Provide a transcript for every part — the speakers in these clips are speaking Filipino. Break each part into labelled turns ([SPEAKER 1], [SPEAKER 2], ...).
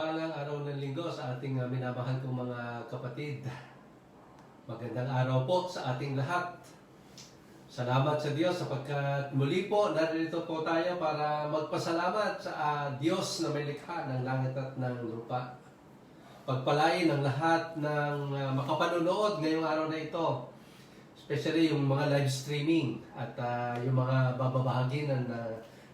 [SPEAKER 1] Mapagpalang araw ng linggo sa ating minamahal kong mga kapatid. Magandang araw po sa ating lahat. Salamat sa Diyos sapagkat muli po narito po tayo para magpasalamat sa Diyos na may likha ng langit at ng lupa. Pagpalain ang lahat ng makapanonood ngayong araw na ito. Especially yung mga live streaming at yung mga bababahagi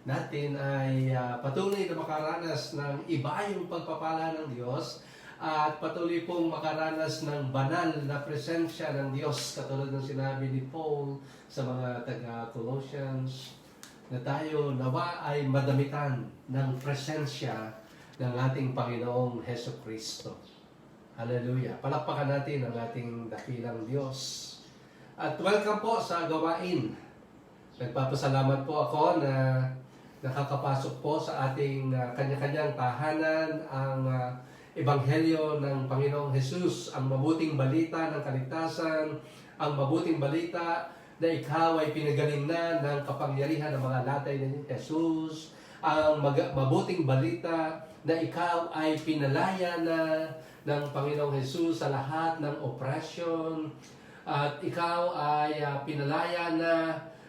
[SPEAKER 1] natin ay patuloy na makaranas ng iba yung pagpapala ng Diyos at patuloy pong makaranas ng banal na presensya ng Diyos katulad ng sinabi ni Paul sa mga taga-Colossians na tayo nawa ay madamitan ng presensya ng ating Panginoong Hesukristo. Hallelujah! Palakpakan natin ang ating dakilang Diyos. At welcome po sa gawain. Nagpapasalamat po ako na nakakapasok po sa ating kanya-kanyang tahanan ang Ebanghelyo ng Panginoong Jesus, ang mabuting balita ng kaligtasan, ang mabuting balita na ikaw ay pinagaling na ng kapangyarihan ng mga latay ni Jesus, ang mabuting balita na ikaw ay pinalaya na ng Panginoong Jesus sa lahat ng opresyon, at ikaw ay pinalaya na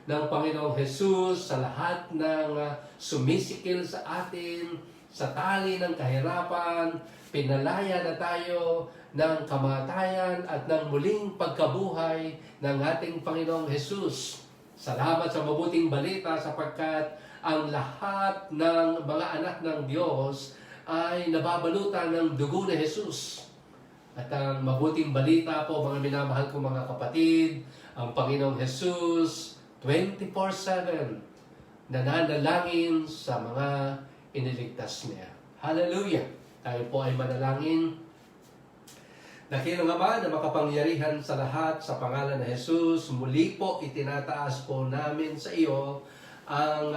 [SPEAKER 1] ng Panginoong Jesus sa lahat ng sumisikil sa atin, sa tali ng kahirapan. Pinalaya na tayo ng kamatayan at ng muling pagkabuhay ng ating Panginoong Jesus. Salamat sa mabuting balita sapagkat ang lahat ng mga anak ng Diyos ay nababalutan ng dugo ni Jesus. At ang mabuting balita po, mga minamahal kong mga kapatid, ang Panginoong Jesus 24/7 nananalangin sa mga iniligtas niya. Hallelujah! Tayo po ay manalangin. Dakilang Ama na makapangyarihan sa lahat, sa pangalan ng Jesus, muli po itinataas po namin sa iyo ang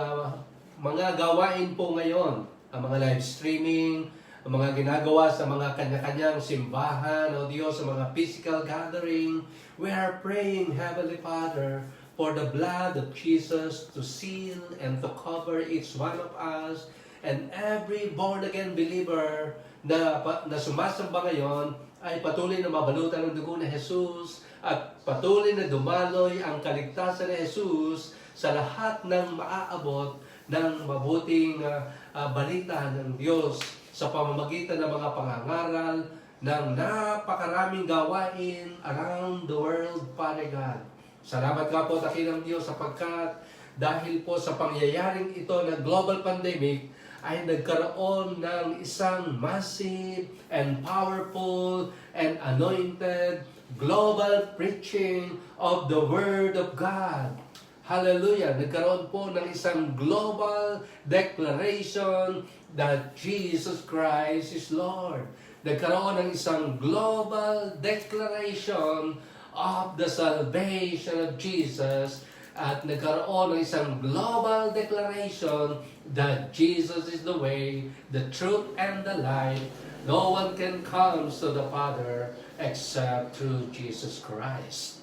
[SPEAKER 1] mga gawain po ngayon, ang mga live streaming, ang mga ginagawa sa mga kanya-kanyang simbahan, o Diyos, sa mga physical gathering. We are praying, Heavenly Father, for the blood of Jesus to seal and to cover each one of us and every born-again believer na sumasamba ngayon ay patuloy na mabalutan ng dugo ni Jesus at patuloy na dumaloy ang kaligtasan ni Jesus sa lahat ng maaabot ng mabuting balita ng Diyos sa pamamagitan ng mga pangangaral ng napakaraming gawain around the world, Father God. Salamat nga po, dakilang Diyos, sapagkat dahil po sa pangyayaring ito ng global pandemic, ay nagkaroon ng isang massive and powerful and anointed global preaching of the Word of God. Hallelujah! Nagkaroon po ng isang global declaration that Jesus Christ is Lord. Nagkaroon ng isang global declaration of the salvation of Jesus, at nagkaroon ng isang global declaration that Jesus is the way, the truth, and the life. No one can come to the Father except through Jesus Christ.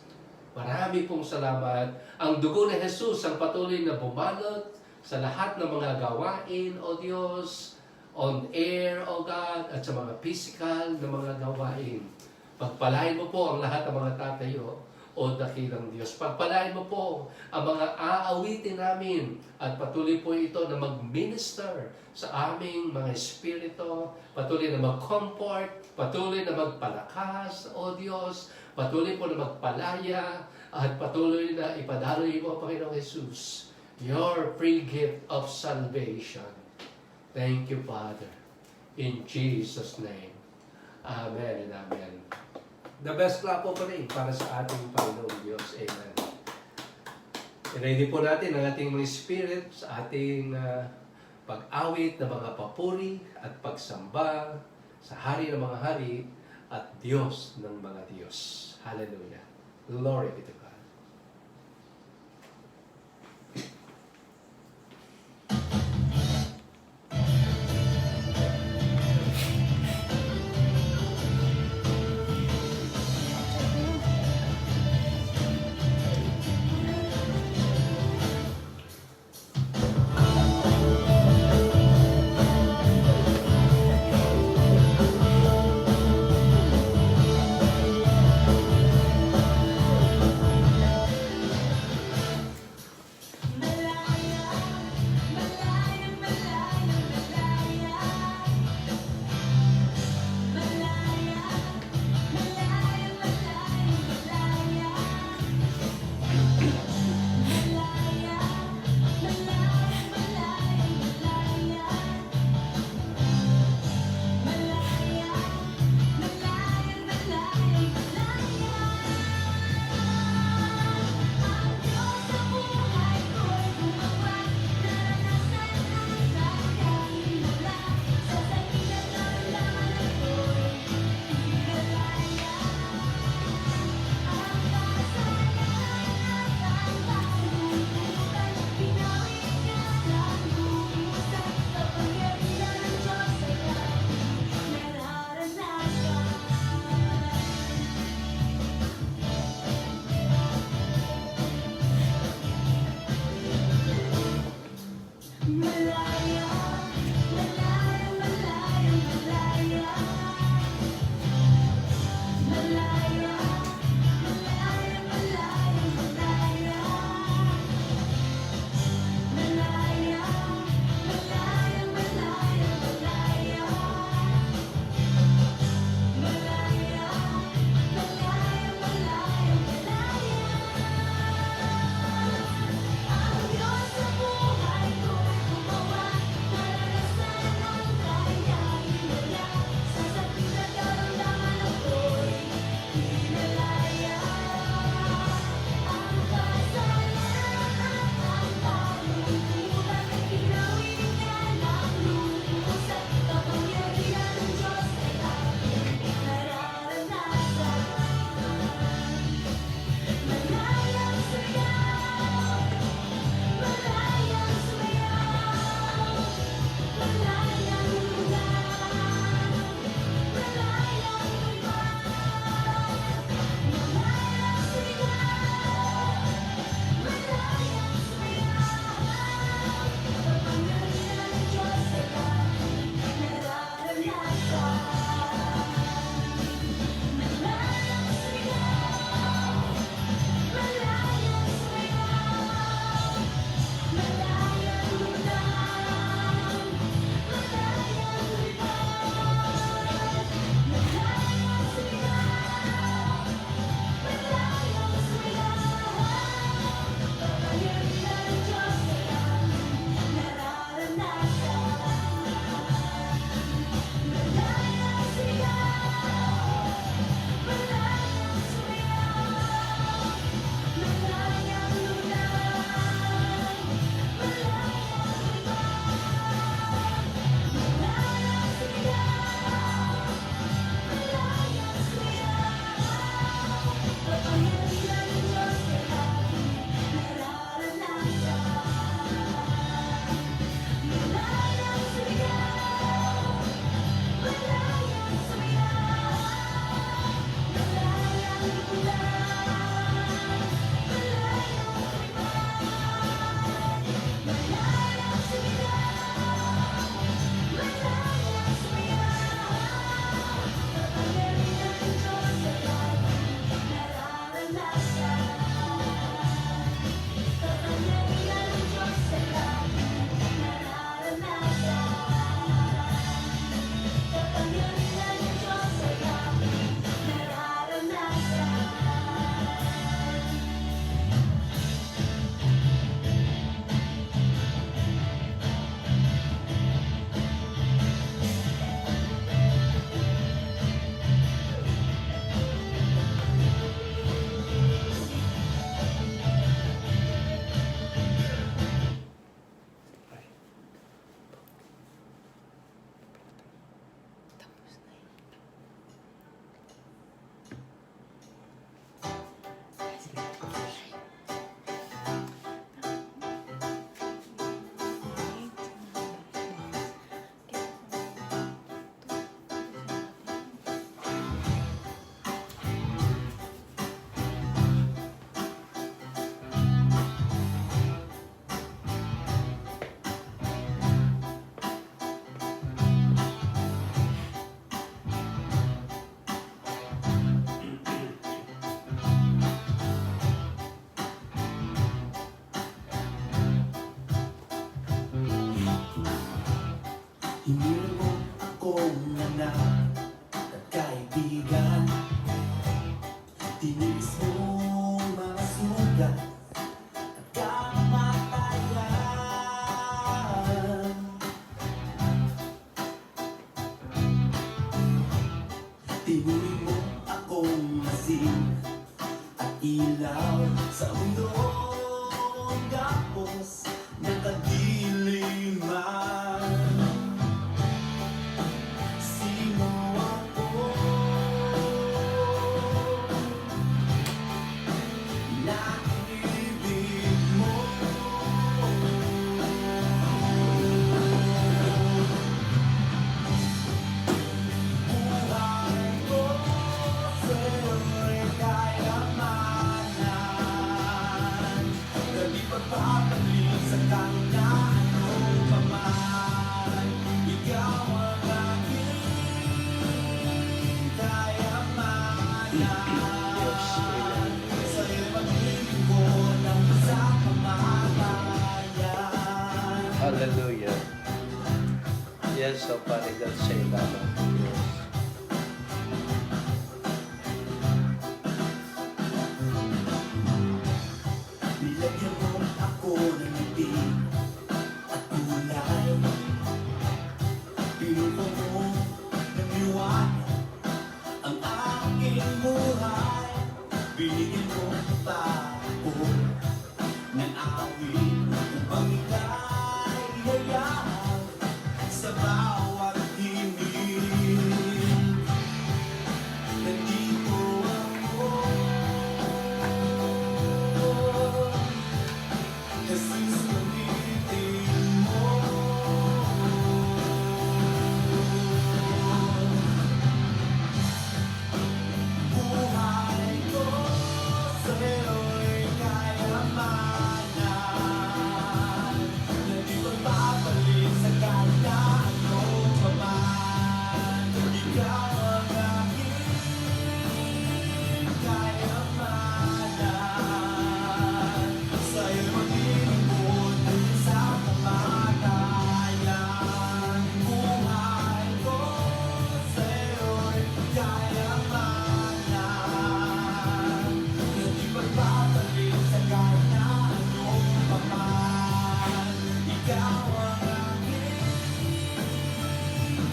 [SPEAKER 1] Marami pong salamat. Ang dugo ni Jesus ang patuloy na bumalot sa lahat ng mga gawain, O Diyos, on air, O God, at sa mga physical na mga gawain. Pagpalain mo po ang lahat ng mga tatayo, O dakilang Diyos. Pagpalain mo po ang mga aawitin namin at patuloy po ito na mag-minister sa aming mga espiritu, patuloy na mag-comfort, patuloy na magpalakas, O Diyos, patuloy po na magpalaya, at patuloy na ipadaloy mo, Panginoong Jesus, your free gift of salvation. Thank you, Father. In Jesus' name. Amen and amen. The best clap po rin para sa ating Panginoong Diyos. Amen. I-ready po natin ang ating mga spirit sa ating pag-awit ng mga papuri at pagsamba sa Hari ng mga Hari at Diyos ng mga Diyos. Hallelujah. Glory be to God.
[SPEAKER 2] kong anak at kaibigan. Tinis mo mga sugat at kamatayan. Tinuri mo akong masin at ilaw sa mundong gapos ng kadiliman. Sino ako na inibig mo? Buhay ko sa'yo'y kayamanan na di pagpapalit sa kahit pa man. Ikaw ang aking kayamanan. Sa'yo'y maglilingkod ang sa kamatayan.
[SPEAKER 1] Hallelujah. Yes, so Padre God, sa ilalim ng Diyos.
[SPEAKER 2] Nilagyan mo ako ng ngiti at kulay. Pinuno mo ng liwanag ang aking buhay. Binigyan mo pa ako ng awit upang ika'y hayaan sa bawat himig. Nandito ako, Jesus, gamitin mo. Buhay ko sa'yo'y kayamanan na di magpapalit sa kahit na ano pa man. Ikaw ang aking kayamanan. Sa'yo'y maglilingkod hanggang sa kamatayan. Buhay ko sa'yo'y kayamanan na di magpapalit sa kahit na ano pa man. Ikaw ang aking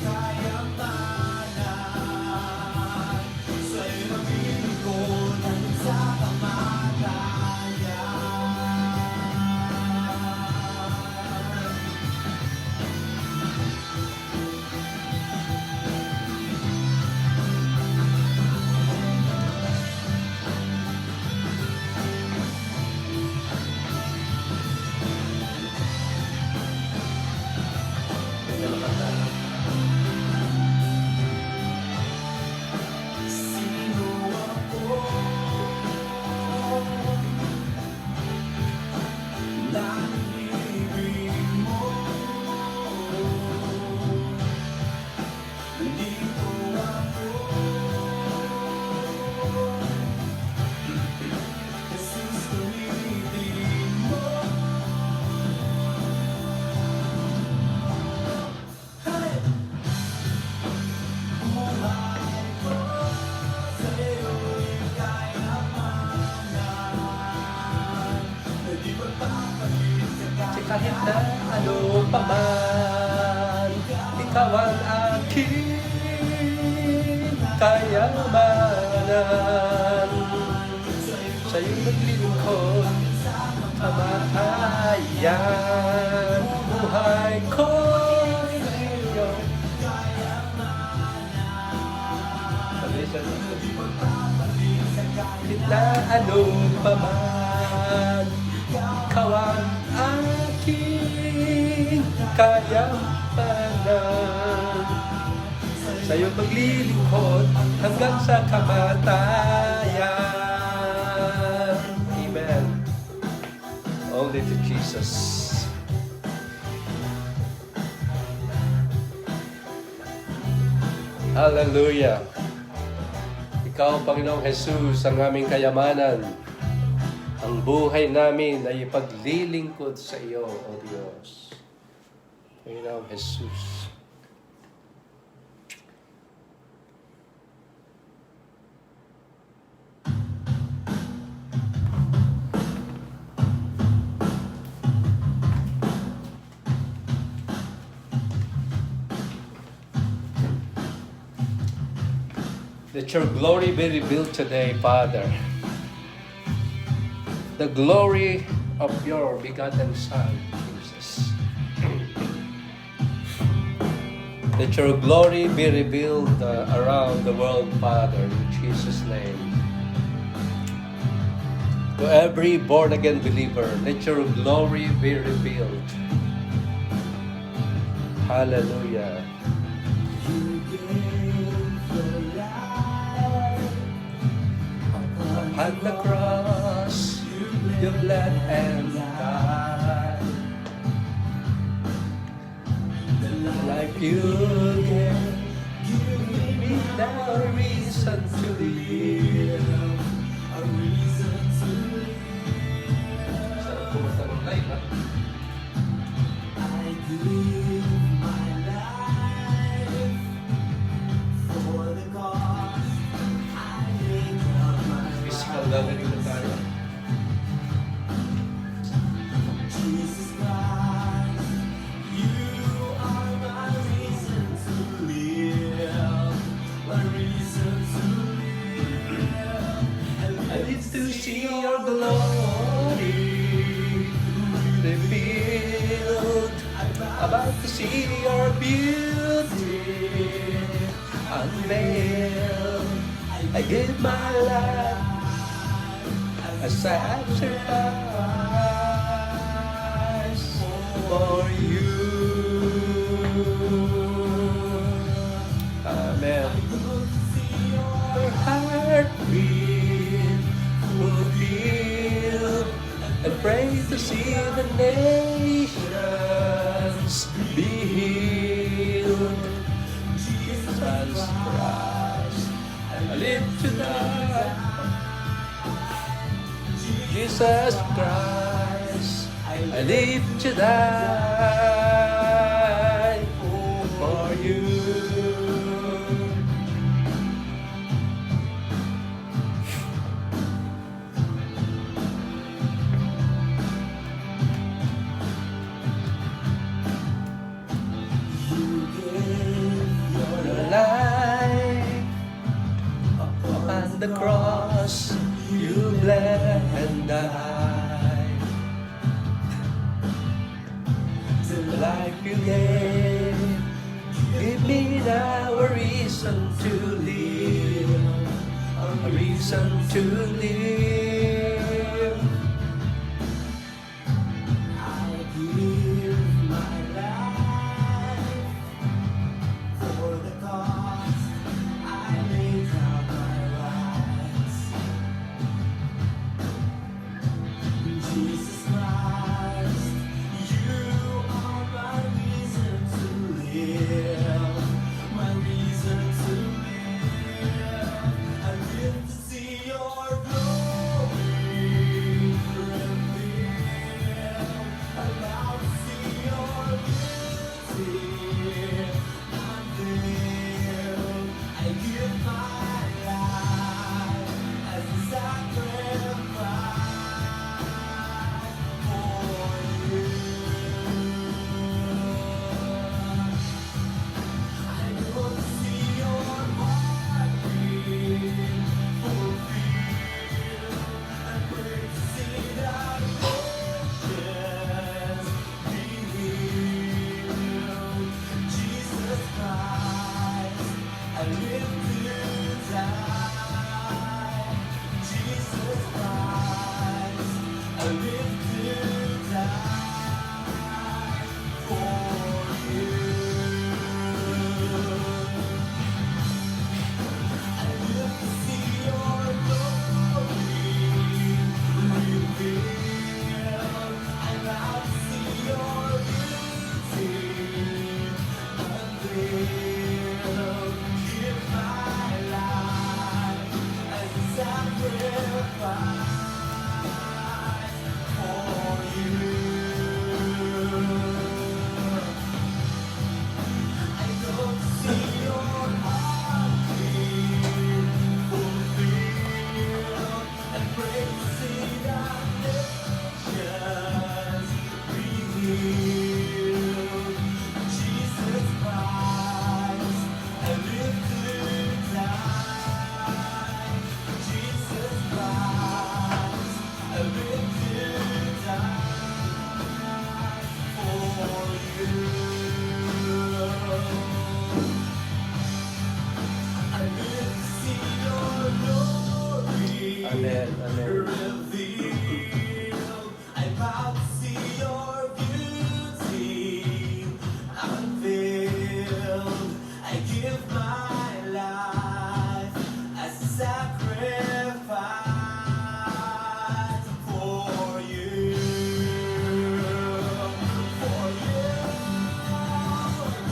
[SPEAKER 2] kayamanan. Sa'yo'y maglilingkod hanggang sa kamatayan. Sino ako na inibig mo? Nandito ako, Jesus, gamitin mo. Hey! Buhay ko sa'yo'y kayamanan na di magpapalit sa
[SPEAKER 1] Kahit na ano pa man, ikaw ang aking kayamanan. Sa'yo naglilingkod kamatayan. Buhay ko sa'yo. Kahit na ano pa man, ikaw ang aking kayamanan. Sa'yo maglilingkod hanggang sa kamatayan. Amen. Only to Jesus. Hallelujah. Ikaw, Panginoong Jesus, ang aming kayamanan. Ang buhay namin ay ipaglilingkod sa iyo, O Diyos. Panginoong Jesus. Let your glory be revealed today, Father. The glory of your begotten Son, Jesus. Let your glory be revealed around the world, Father, in Jesus' name. To every born-again believer, let your glory be revealed. Hallelujah.
[SPEAKER 2] You gave your life
[SPEAKER 1] Upon the cross, you bled and died.
[SPEAKER 2] the life
[SPEAKER 1] Like you gave, give me now a reason to live.
[SPEAKER 2] a reason to live.
[SPEAKER 1] Sarap kumanta ng live, ha?
[SPEAKER 2] I give my life for the cause. I lay down my
[SPEAKER 1] Physical
[SPEAKER 2] life.
[SPEAKER 1] gathering na tayo.
[SPEAKER 2] Jesus Christ, you are my reason to live. My reason to live.
[SPEAKER 1] I live to see your glory revealed. About to see your beauty unveiled. I give my life a sacrifice for you. Amen. Your heartbeat fulfilled, and pray to see the nations be healed. Jesus Christ, I live to die. Jesus Christ, I live to die for you.
[SPEAKER 2] You gave your
[SPEAKER 1] Your life upon the cross, you bled and died. The life you gave, give me now a reason to live, a reason to live.
[SPEAKER 2] I give my life for the cause. I lay down my rights. Jesus Christ, you are my reason to live. My reason to live. I live to see your glory revealed. Allow to see your beauty unveiled. I give my life as a sacrifice for you. I want to see your heartbeat fulfilled, and pray to see that nations be healed. Jesus Christ, I live to die. Jesus Christ, I live to die for you. I live to see your glory revealed. I love to see your beauty unveiled. Give
[SPEAKER 1] Amen. Amen.
[SPEAKER 2] revealed. I vow to see your beauty unveiled. I give my life as a sacrifice for you. For you.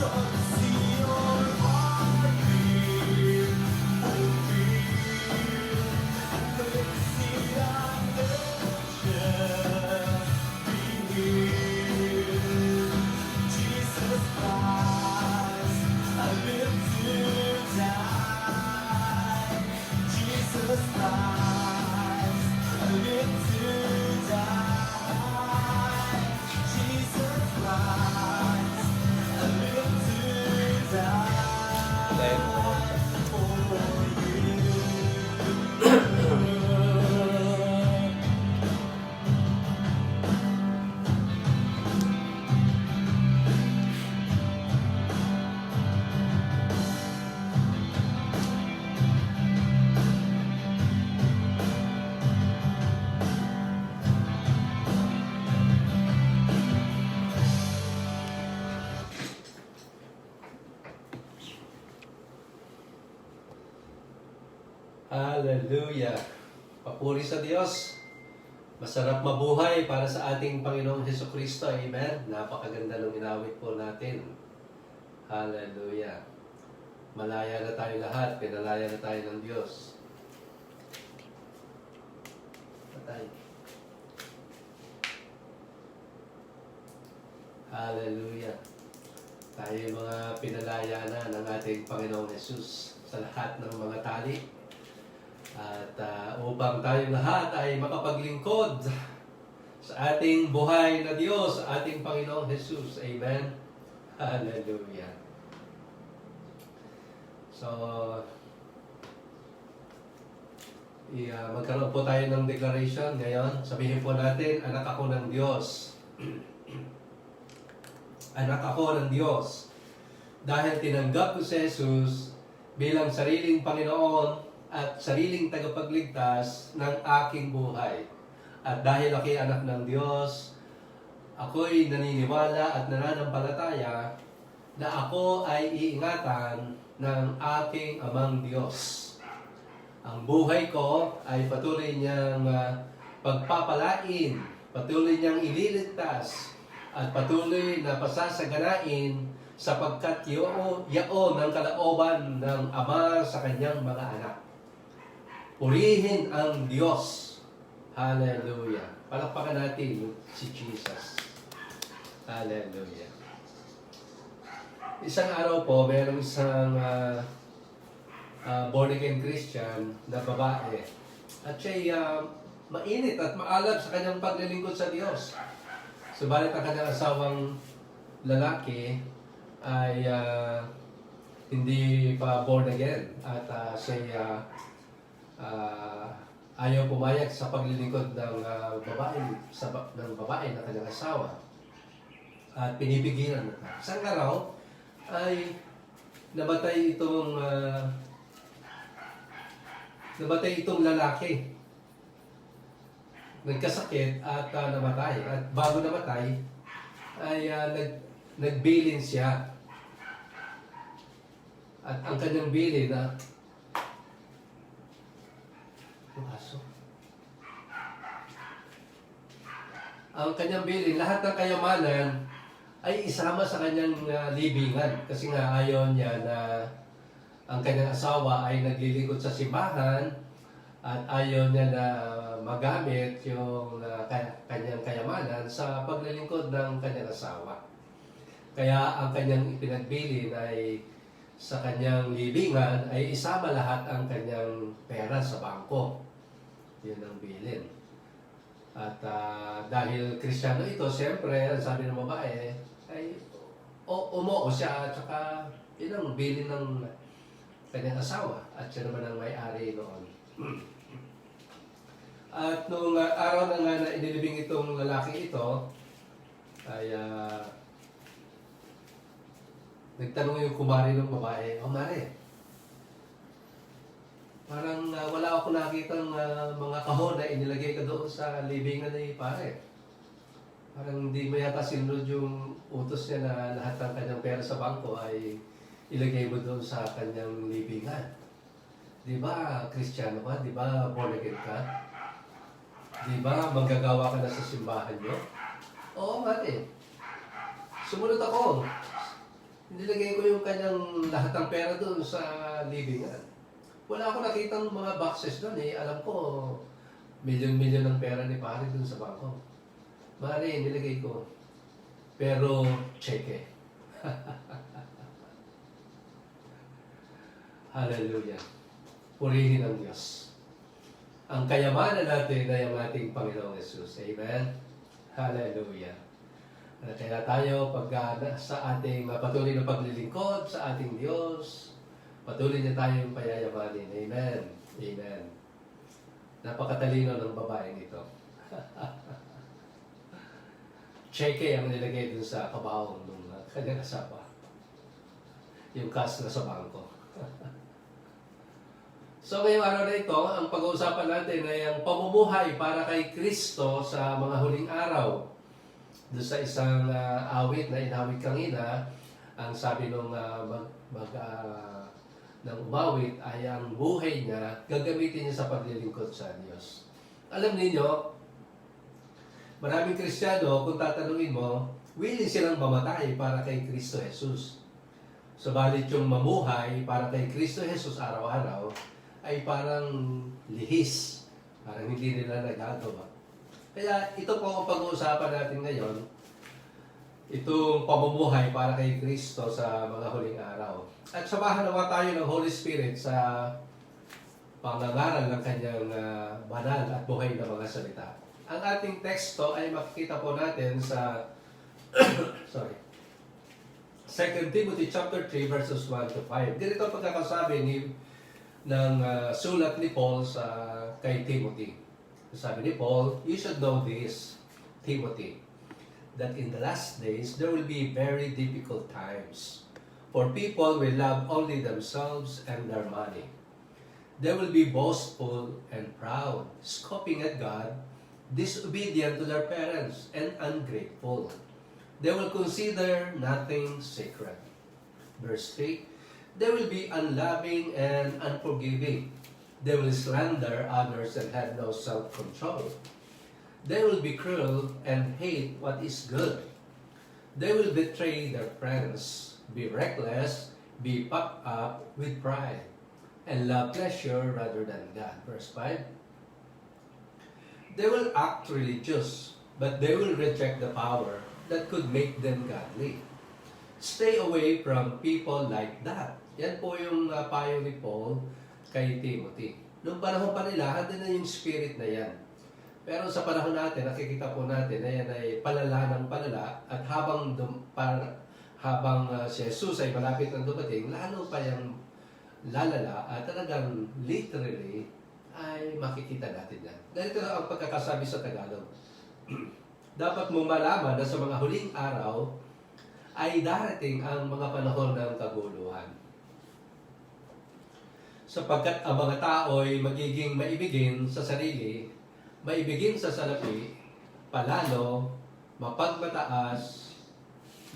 [SPEAKER 2] Come see your heartbeat.
[SPEAKER 1] Hallelujah. Papuri sa Diyos. Masarap mabuhay para sa ating Panginoong Hesukristo. Amen. Napakaganda ng inawit po natin. Hallelujah. Malaya na tayo lahat. Pinalaya na tayo ng Diyos. Patay. Hallelujah. Tayo mga pinalaya na ng ating Panginoong Jesus sa lahat ng mga tali. At upang tayong lahat ay makapaglingkod sa ating buhay na Diyos, sa ating Panginoong Jesus. Amen. Hallelujah. So, magkaroon po tayo ng declaration ngayon. Sabihin po natin, anak ako ng Diyos. Anak ako ng Diyos. Dahil tinanggap ko si Jesus bilang sariling Panginoon at sariling tagapagligtas ng aking buhay. At dahil ako'y anak ng Diyos, ako'y naniniwala at nananampalataya na ako ay iingatan ng aking amang Diyos. Ang buhay ko ay patuloy niyang pagpapalain, patuloy niyang ililigtas, at patuloy na pasasaganain sapagkat yaon ng kalooban ng Ama sa kanyang mga anak. Purihin ang Diyos. Hallelujah. Palakpakan natin si Jesus. Hallelujah. Isang araw po, mayroong isang born-again Christian na babae. At siya'y mainit at maalab sa kanyang paglilingkod sa Diyos. Subalit ang kanyang asawang lalaki ay hindi pa born again. At siya ayaw pumayag sa paglilingkod ng babae na kanyang asawa. At pinipigilan na. Isang araw ay namatay itong lalaki. Nagkasakit at namatay. At bago namatay ay nagbilin siya. At ang kanyang bilin na ang kanyang bilin, lahat ng kayamanan ay isama sa kanyang libingan. Kasi nga ayaw niya na ang kanyang asawa ay naglilingkod sa simbahan at ayaw niya na magamit yung kanyang kayamanan sa paglilingkod ng kanyang asawa. Kaya ang kanyang ipinagbilin ay sa kanyang libingan ay isama lahat ang kanyang pera sa bangko. Yun ang bilin. At dahil Kristiyano ito, siyempre, ang sabi ng babae, ay umuo siya at saka yun ang bilin ng kanyang asawa. At siya naman ang may-ari noon. At nung araw na nga na inilibing itong lalaki ito, ay nagtanong yung kumari ng babae, "Oh, Mare, parang wala ako nakita ng mga kahon na inilagay ko doon sa libingan ni pare. Parang hindi mo yata sinunod yung utos niya na lahat ng kanyang pera sa bangko ay ilagay mo doon sa kanyang libingan. Di ba, Kristiyano ka? Di ba, born again ka? Di ba, manggagawa ka na sa simbahan nyo? Oo nga eh. Sumunod ako. Nilagay ko yung kanyang lahat ng pera doon sa libingan. Wala ako nakitang mga boxes doon eh. Alam ko, milyon-milyon ng pera ni pare doon sa bangko. Mari, nilagay ko. Pero, cheque. Hallelujah. Purihin ang Diyos. Ang kayamanan natin ay ang ating Panginoong Jesus. Amen? Hallelujah. Kaya tayo, pag sa ating patuloy na paglilingkod sa ating Diyos, patuloy na tayong payayamanin. Amen. Amen. Napakatalino ng babaeng ito. Cheque ang nilagay dun sa kabaong ng kanyang asawa. Yung cash na sa bangko. So ngayong araw na ito, ang pag-uusapan natin ay ang pamumuhay para kay Kristo sa mga huling araw. Doon sa isang awit na inawit kanina, ang sabi nung ng umawit ay ang buhay niya, gagamitin niya sa paglilingkod sa Diyos. Alam niyo, maraming Kristiyano, kung tatanungin mo, willing silang mamatay para kay Kristo Jesus. Subalit yung mamuhay para kay Kristo Jesus araw-araw ay parang lihis. Parang hindi nila nagagawa. Kaya ito po ang pag-uusapan natin ngayon. Itong pamumuhay para kay Kristo sa mga huling araw. At samahan naman tayo ng Holy Spirit sa pangangaral ng kanyang banal at buhay na mga salita. Ang ating teksto ay makikita po natin sa 2 Timothy chapter 3 verses 1 to 5. Ganito ang pagkakasabi ng sulat ni Paul kay Timothy. Sabi ni Paul, "You should know this, Timothy, that in the last days there will be very difficult times. For people will love only themselves and their money. They will be boastful and proud, scoffing at God, disobedient to their parents, and ungrateful. They will consider nothing sacred." Verse 3, "They will be unloving and unforgiving. They will slander others and have no self-control. They will be cruel and hate what is good. They will betray their friends, be reckless, be puffed up with pride, and love pleasure rather than God." Verse 5, "They will act religious, but they will reject the power that could make them godly. Stay away from people like that." Yan po yung payo ni Paul kay Timothy. Noong panahon pa nila, handa na yung spirit na yan. Pero sa panahon natin, nakikita po natin na yan ay palala ng palala at habang si Jesus ay malapit ng dumating, lalo pa yung lalala at talagang literally ay makikita natin yan. Ganito lang ang pagkakasabi sa Tagalog. Dapat mong malaman na sa mga huling araw ay darating ang mga panahon ng kaguluhan. Sapagkat ang mga tao ay magiging maibigin sa sarili, maibigin sa salapi, palalo, mapagmataas,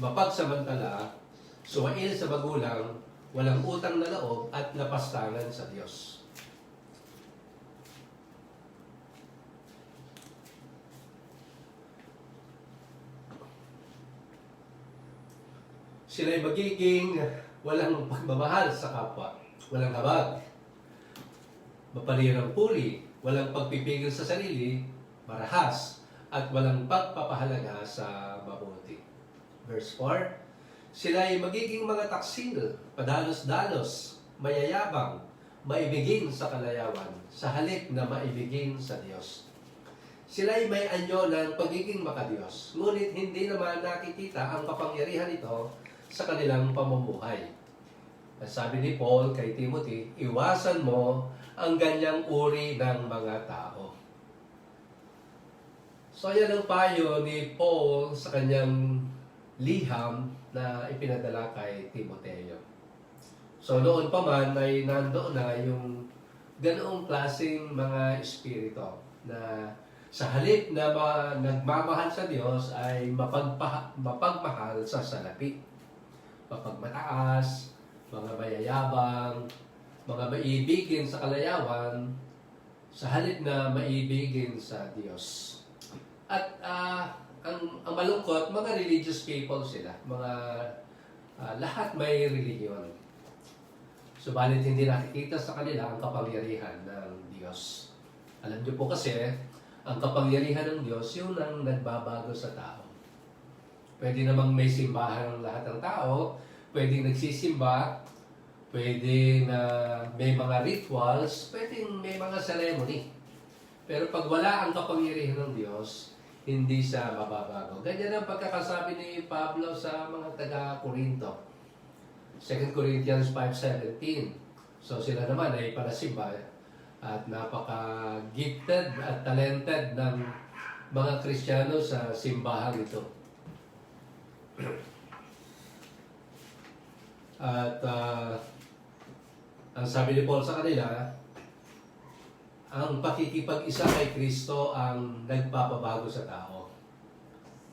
[SPEAKER 1] mapagsamantala, suwail sa magulang, walang utang na loob at lapastangan sa Diyos. Sila'y magiging walang pagmamahal sa kapwa, walang habag, mapalirang puri, walang pagpipigil sa sarili, marahas, at walang pagpapahalaga sa mabuti. Verse 4, "Sila'y magiging mga taksil, padalos-dalos, mayayabang, maibigin sa kalayawan, sa halip na maibigin sa Diyos. Sila'y may anyo ng pagiging makadiyos, ngunit hindi naman nakikita ang kapangyarihan nito sa kanilang pamumuhay." Sabi ni Paul kay Timothy, iwasan mo ang ganyang uri ng mga tao. So yan ang payo ni Paul sa kanyang liham na ipinadala kay Timoteo. So noon pa man ay nandoon na yung ganoong klaseng mga espiritu na sa halip na nagmamahal sa Diyos ay mapagmahal sa salapi. Mapagmataas, mga mayayabang, mga maibigin sa kalayawan, sa halip na maibigin sa Diyos. At ang malungkot, mga religious people sila. Mga lahat may religion. Subalit hindi nakikita sa kanila ang kapangyarihan ng Diyos. Alam niyo po kasi, ang kapangyarihan ng Diyos, yun ang nagbabago sa tao. Pwede namang may simbahan ng lahat ng tao, pwedeng nagsisimba, pwede na may mga rituals, pwedeng may mga ceremony. Pero pag wala ang kapangyarihan ng Diyos, hindi siya mababago. Ganyan ang pagkakasabi ni Pablo sa mga taga-Corinto. 2 Corinthians 5:17. So sila naman ay parasimba at napaka-gifted at talented ng mga Kristiyano sa simbahan ito. At ang sabi ni Paul sa kanila, ang pakikipag-isa kay Kristo ang nagpapabago sa tao.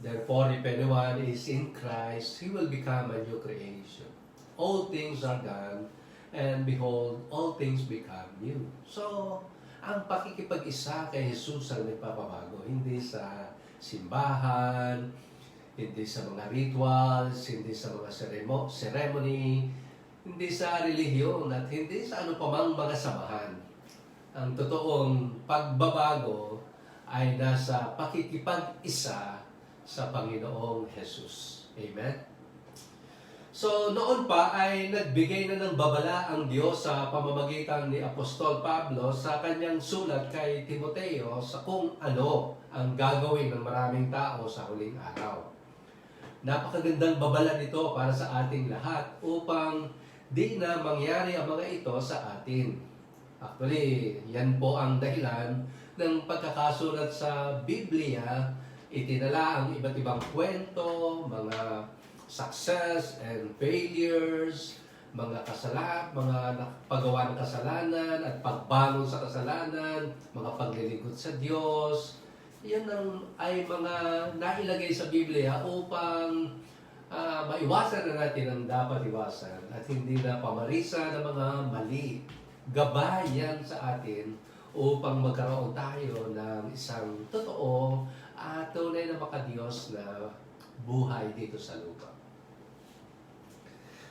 [SPEAKER 1] Therefore, if anyone is in Christ, he will become a new creation. All things are gone, and behold, all things become new. So, ang pakikipag-isa kay Jesus ang nagpapabago, hindi sa simbahan, hindi sa mga rituals, hindi sa mga ceremony, hindi sa relihiyon, at hindi sa ano pamang mga samahan. Ang totoong pagbabago ay nasa pakikipag-isa sa Panginoong Jesus. Amen? So, noon pa ay nagbigay na ng babala ang Diyos sa pamamagitan ni Apostol Pablo sa kanyang sulat kay Timoteo sa kung ano ang gagawin ng maraming tao sa huling araw. Napakagandang babala nito para sa ating lahat upang di na mangyari ang mga ito sa atin. Actually, yan po ang dahilan ng pagkakasulat sa Biblia. Itinala ang iba't ibang kwento, mga success and failures, mga paggawa ng kasalanan at pagbangon sa kasalanan, mga paglilingkod sa Diyos. Yan ay mga nailagay sa Biblia upang maiwasan na natin ang dapat iwasan at hindi na pamarisa ng mga mali. Gabay yan sa atin upang magkaroon tayo ng isang totoo at tunay na makadiyos na buhay dito sa lupa.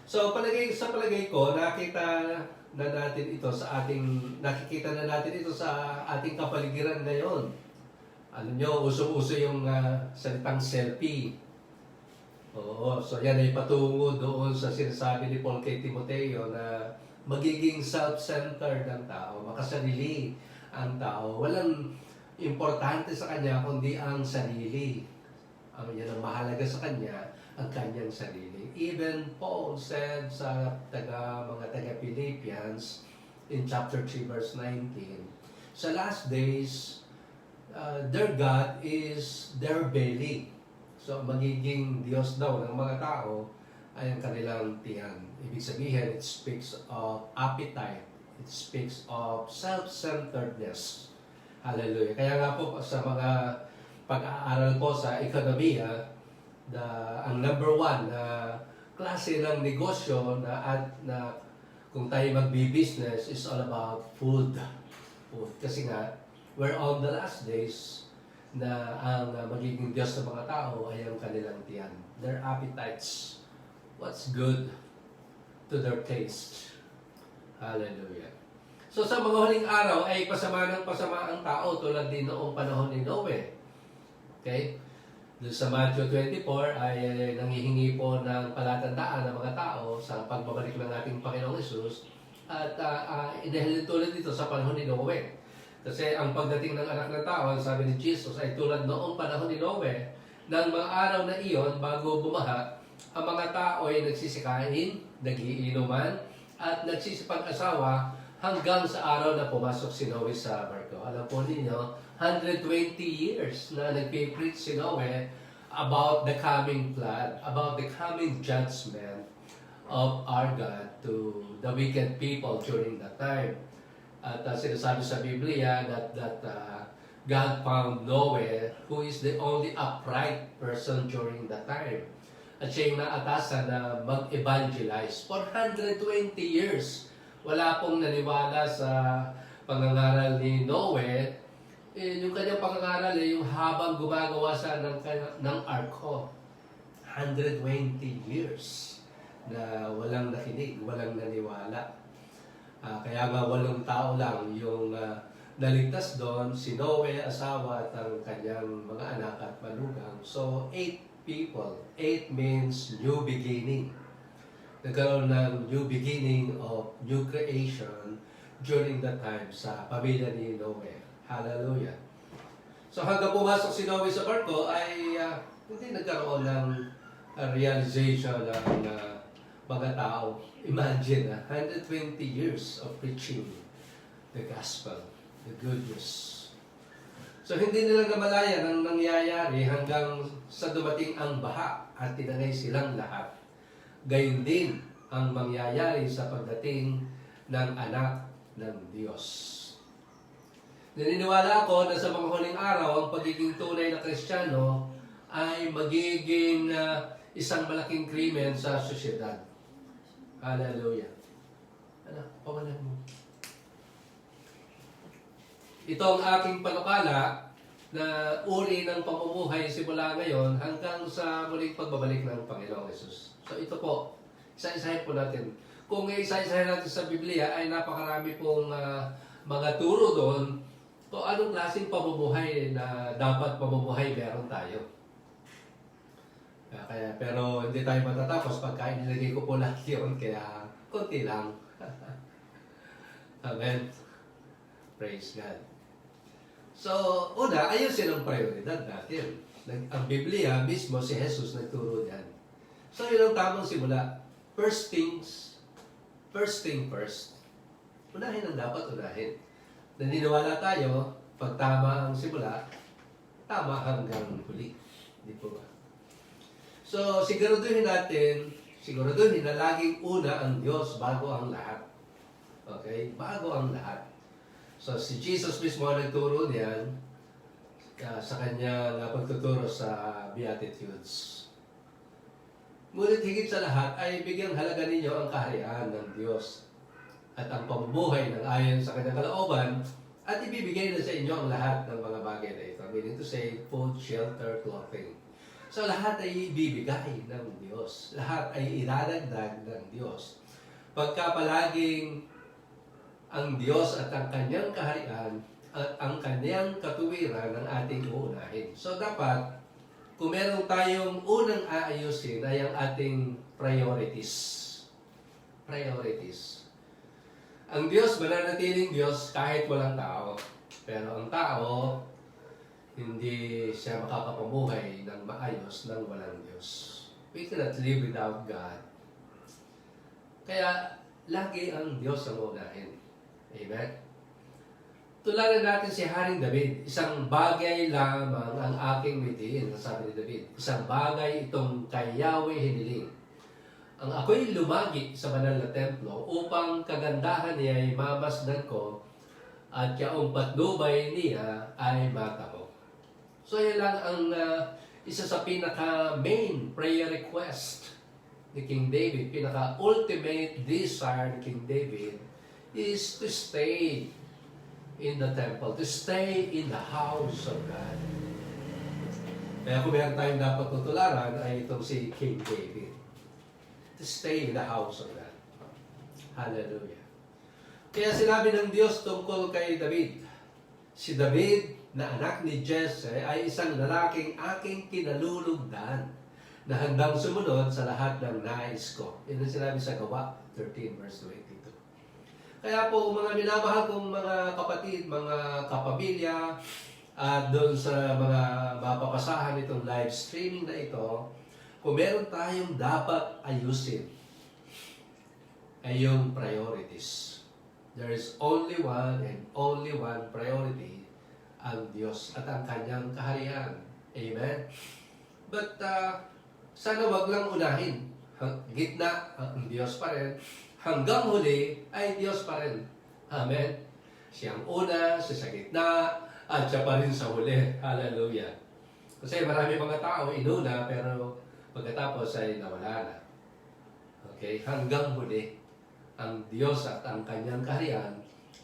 [SPEAKER 1] So, sa palagay ko, nakikita na natin ito sa ating kapaligiran ngayon. Alam nyo, uso-uso yung salitang selfie. Oo, so yan ay patungo doon sa sinasabi ni Paul kay Timoteo na magiging self-centered ang tao, makasarili ang tao. Walang importante sa kanya kundi ang sarili. Yan ang mahalaga sa kanya, ang kanyang sarili. Even Paul said sa mga taga-Philippians in chapter 3 verse 19, sa last days, their God is their belly. So magiging Diyos daw ng mga tao ay ang kanilang tiyan. Ibig sabihin, it speaks of appetite. It speaks of self-centeredness. Hallelujah. Kaya nga po sa mga pag-aaral ko sa ekonomiya, ang number one na klase ng negosyo na kung tayo magbi-business is all about food. Kasi nga, we're on the last days na ang magiging Diyos ng mga tao ay ang kanilang tiyan. Their appetites. What's good to their taste. Hallelujah. So sa mga huling araw ay pasama ng pasama ang tao tulad din noong panahon ni Noe. Okay? Doon sa Matthew 24 ay nanghihingi po ng palatandaan ng mga tao sa pagbabalik ng ating Panginoong Hesus at inahilin tulad dito sa panahon ni Noe. Kasi ang pagdating ng anak ng tao, sabi ni Jesus, ay tulad noong panahon ni Noe, ng mga araw na iyon bago bumaha, ang mga tao ay nagsisikain, nagiinuman, at nagsisipag-asawa hanggang sa araw na pumasok si Noe sa barko. Alam po ninyo, 120 years na nagpipreach si Noe about the coming flood, about the coming judgment of our God to the wicked people during that time. At sinasabi sa Biblia that God found Noah, who is the only upright person during that time. At siya yung naatasan na mag-evangelize. For 120 years, wala pong naniwala sa pangangaral ni Noah. Yung kanyang pangangaral yung habang gumagawa siya ng arko. 120 years na walang nakinig, walang naniwala. Kaya nga 8 tao lang yung naligtas doon, si Noe, asawa at ang kanyang mga anak at manugang. So, 8 people. 8 means new beginning. Nagkaroon ng new beginning of new creation during that time sa pamilya ni Noe. Hallelujah. So, hanggang pumasok si Noe sa barko ay hindi nagkaroon ng realization ng mga tao. Imagine, 120 years of preaching the gospel, the good news. So hindi nila namalayan ang nangyayari hanggang sa dumating ang baha at tinangay silang lahat. Gayon din ang mangyayari sa pagdating ng anak ng Diyos. Naniniwala ako na sa mga huling araw, ang pagiging tunay na Kristiyano ay magiging isang malaking krimen sa sosyedad. Hallelujah. Anak, pawalan mo. Ito ang aking panukala na uri ng pamumuhay simula ngayon hanggang sa muling pagbabalik ng Panginoong Yesus. So ito po, isa-isahin po natin. Kung isa-isahin natin sa Biblia ay napakarami pong mga turo doon kung anong klaseng pamumuhay na dapat pamumuhay meron tayo. Pero hindi tayo matatapos pagka inilagay ko po lahat yun, kaya konti lang. Amen. Praise God. So, una, ayusin ang prioridad natin. Ang Biblia mismo, si Jesus nagturo niyan. So, yun ang tamang simula. First thing first. Unahin ang dapat unahin. Naniniwala tayo, pag tama ang simula, tama hanggang huli. Di po ba? So, siguraduhin na laging una ang Diyos bago ang lahat. Okay? Bago ang lahat. So, si Jesus mismo nagturo niyan sa kanyang pagtuturo sa Beatitudes. Ngunit higit sa lahat ay bigyang halaga ninyo ang kaharian ng Diyos at ang pamumuhay ng ayon sa kanyang kalooban at ibibigay na sa inyo ang lahat ng mga bagay na ito. Meaning to say, food, shelter, clothing. So, lahat ay ibibigay ng Diyos. Lahat ay idadagdag ng Diyos. Pagka palaging ang Diyos at ang kanyang kaharian at ang kanyang katuwiran ang ating uunahin. So, dapat, kung meron tayong unang aayusin ay ang ating priorities. Priorities. Ang Diyos, mananatiling Diyos kahit walang tao. Pero ang tao, hindi siya makakapamuhay ng maayos ng walang Diyos. We cannot live without God. Kaya, lagi ang Diyos ang unahin. Amen? Tularan natin si Haring David. Isang bagay lamang ang aking mitiin, sabi ni David. Isang bagay itong kay Yahweh hiniling. Ang ako'y lumagi sa banal na templo upang kagandahan niya ay mamasdan ko at yaong patnubay niya ay mata ko. So, yan lang ang isa sa pinaka-main prayer request ni King David, pinaka-ultimate desire ni King David is to stay in the temple, to stay in the house of God. Kaya kung meron tayong dapat tutularan ay itong si King David. To stay in the house of God. Hallelujah. Kaya sinabi ng Diyos tungkol kay David, si David na anak ni Jesse ay isang lalaking aking kinalulugdan na handang sumunod sa lahat ng nais ko. Yan ang sinabi sa Gawa 13 verse 22. Kaya po mga minamahal kong mga kapatid, mga kapamilya, at doon sa mga mapapasahan itong live streaming na ito, kung meron tayong dapat ayusin, ay yung priorities. There is only one and only one priority, ang Diyos at ang kanyang kaharian. Amen? But sana wag lang unahin. Gitna, ang Diyos pa rin. Hanggang huli ay Diyos pa rin. Amen? Siya ang una, siya sa gitna, at siya pa rin sa huli. Hallelujah. Kasi marami mga tao inuna, pero pagkatapos ay nawala na. Okay? Hanggang huli, ang Diyos at ang kanyang kaharian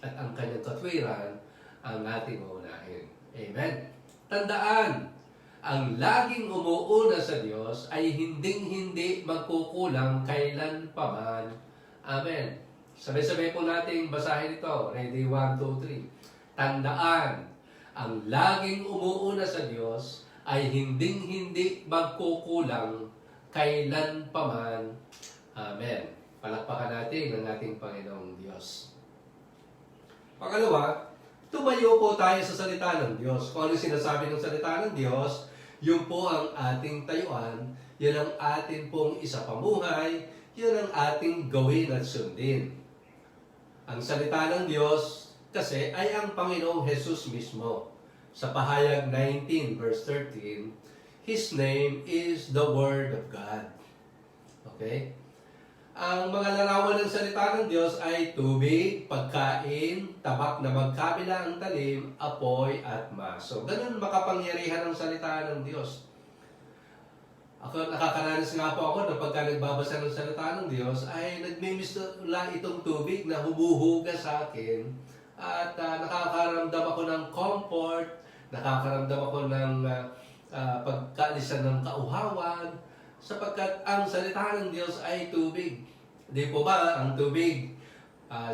[SPEAKER 1] at ang kanyang katwiran ang ating uunahin. Amen. Tandaan, ang laging umuuna sa Diyos ay hinding-hindi magkukulang kailan pa man. Amen. Sabay-sabay po nating basahin ito. Ready? 1, 2, 3. Tandaan, ang laging umuuna sa Diyos ay hinding-hindi magkukulang kailan pa man. Amen. Palakpakan natin ang ating Panginoong Diyos. Pangalawa, tumayo po tayo sa salita ng Diyos. Kung ano sinasabi ng salita ng Diyos, yun po ang ating tayuan, yun ang ating pong isapamuhay, yun ang ating gawin at sundin. Ang salita ng Diyos kasi ay ang Panginoong Jesus mismo. Sa pahayag 19 verse 13, His name is the Word of God. Okay? Ang mga larawan ng salita ng Diyos ay tubig, pagkain, tabak na magkabila ang talim, apoy at maso. Ganun makapangyarihan ang salita ng Diyos. Ako, nakakaranas nga po ako na pagka nagbabasa ng salita ng Diyos, ay nagmimistula itong tubig na humuhugas sa akin at nakakaramdam ako ng comfort, nakakaramdam ako ng pagkaalisan ng kauhawan, sapagkat ang salita ng Diyos ay tubig. Di po ba ang tubig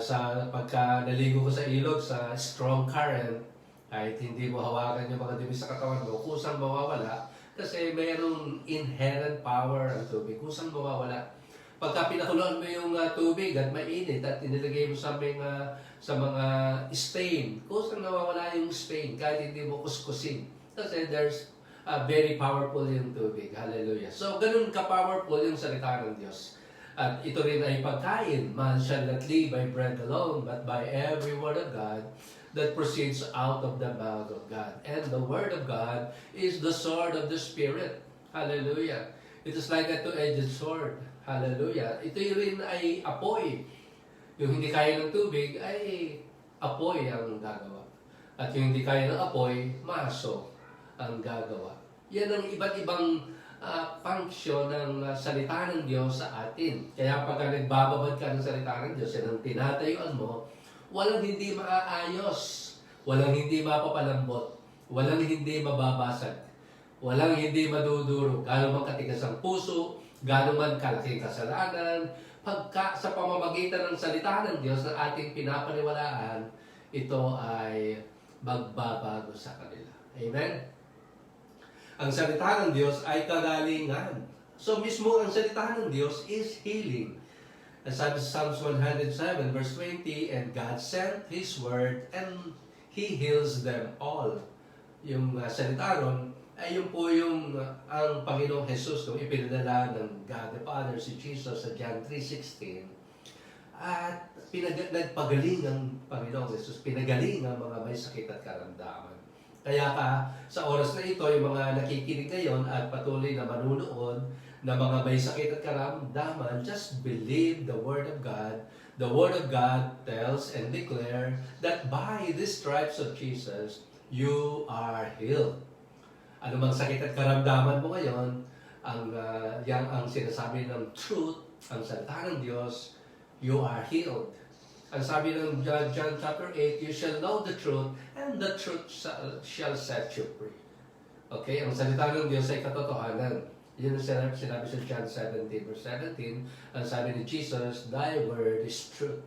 [SPEAKER 1] sa pagka naligo ko sa ilog sa strong current, kahit hindi mo hawakan yung mga dumi sa katawan mo, kusang mawawala kasi mayroong inherent power ang tubig, kusang mawawala. Pagka pinakuloan mo yung tubig at mainit at inilagay mo sa mga stain, kusang nawawala yung stain kahit hindi mo kuskusin. Kasi there's very powerful yung tubig. Hallelujah. So, ganun ka-powerful yung salita ng Diyos. At ito rin ay pagkain. Man shall not live by bread alone, but by every word of God that proceeds out of the mouth of God. And the word of God is the sword of the Spirit. Hallelujah. It is like a two-edged sword. Hallelujah. Ito rin ay apoy. Yung hindi kaya ng tubig ay apoy ang gagawa. At yung hindi kaya ng apoy, maso ang gagawa. Yan ang iba't ibang function ng salita ng Diyos sa atin. Kaya pagka nagbababad ka ng salita ng Diyos, yan ang tinatayuan mo, walang hindi maaayos, walang hindi mapapalambot, walang hindi mababasag, walang hindi maduduro, gano'n man katigas ang puso, gano'n man kalaking kasalanan, pagka sa pamamagitan ng salita ng Diyos na ating pinapaniwalaan, ito ay magbabago sa kanila. Amen? Ang salita ng Diyos ay kagalingan. So mismo ang salita ng Diyos is healing. As sabi sa Psalms 107 verse 20, and God sent His word and He heals them all. Yung salita ron ay yung po yung ang Panginoong Jesus nung ipinadala ng God the Father si Jesus sa John 3:16 at nagpagaling ang Panginoong Jesus, pinagaling ang mga may sakit at karamdaman. Kaya sa oras na ito, yung mga nakikinig ngayon at patuloy na manunood na mga may sakit at karamdaman, just believe the Word of God. The Word of God tells and declare that by the stripes of Jesus, you are healed. Ano mang sakit at karamdaman mo ngayon, yan ang sinasabi ng truth, ang salita ng Diyos, you are healed. Ang sabi ng John chapter 8, you shall know the truth, and the truth shall set you free. Okay, ang salita ng Diyos ay katotohanan. Yun ang sinabi sa John 17 verse 17, ang sabi ni Jesus, thy word is truth.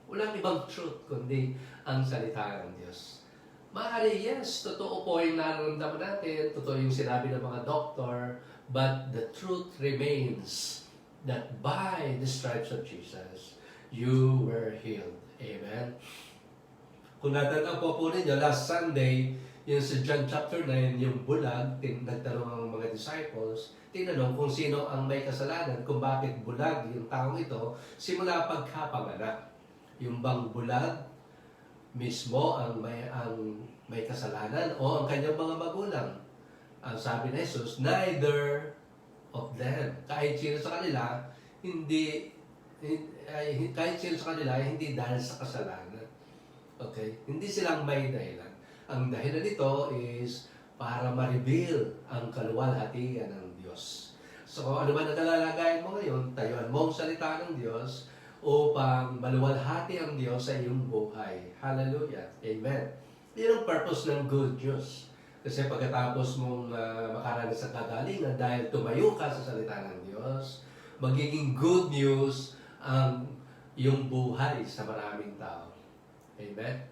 [SPEAKER 1] Walang ibang truth kundi ang salita ng Diyos. Maaari, yes, totoo po yung nararamdaman natin, totoo yung sinabi ng mga doktor, but the truth remains that by the stripes of Jesus, you were healed. Amen? Kung natanaw po ninyo, last Sunday, yung sa John chapter 9, yung bulag, nagtanong ang mga disciples, tinanong kung sino ang may kasalanan, kung bakit bulag yung taong ito, simula pagkapanganak. Yung bang bulag mismo ang may kasalanan o ang kanyang mga magulang. Ang sabi ni Jesus, neither of them. Kahit sino sa kanila, hindi dahil sa kasalanan. Okay? Hindi silang may dahilan. Ang dahilan nito is para ma-reveal ang kaluwalhatian ng Diyos. So kung ano man ang kalalagayan mo ngayon, tayuan mo ang salita ng Diyos upang maluwalhati ang Diyos sa iyong buhay. Hallelujah. Amen. Yan ang purpose ng good news. Kasi pagkatapos mong makaranas sa kagalingan dahil tumayo ka sa salita ng Diyos, magiging good news ang iyong buhay sa maraming tao. Amen?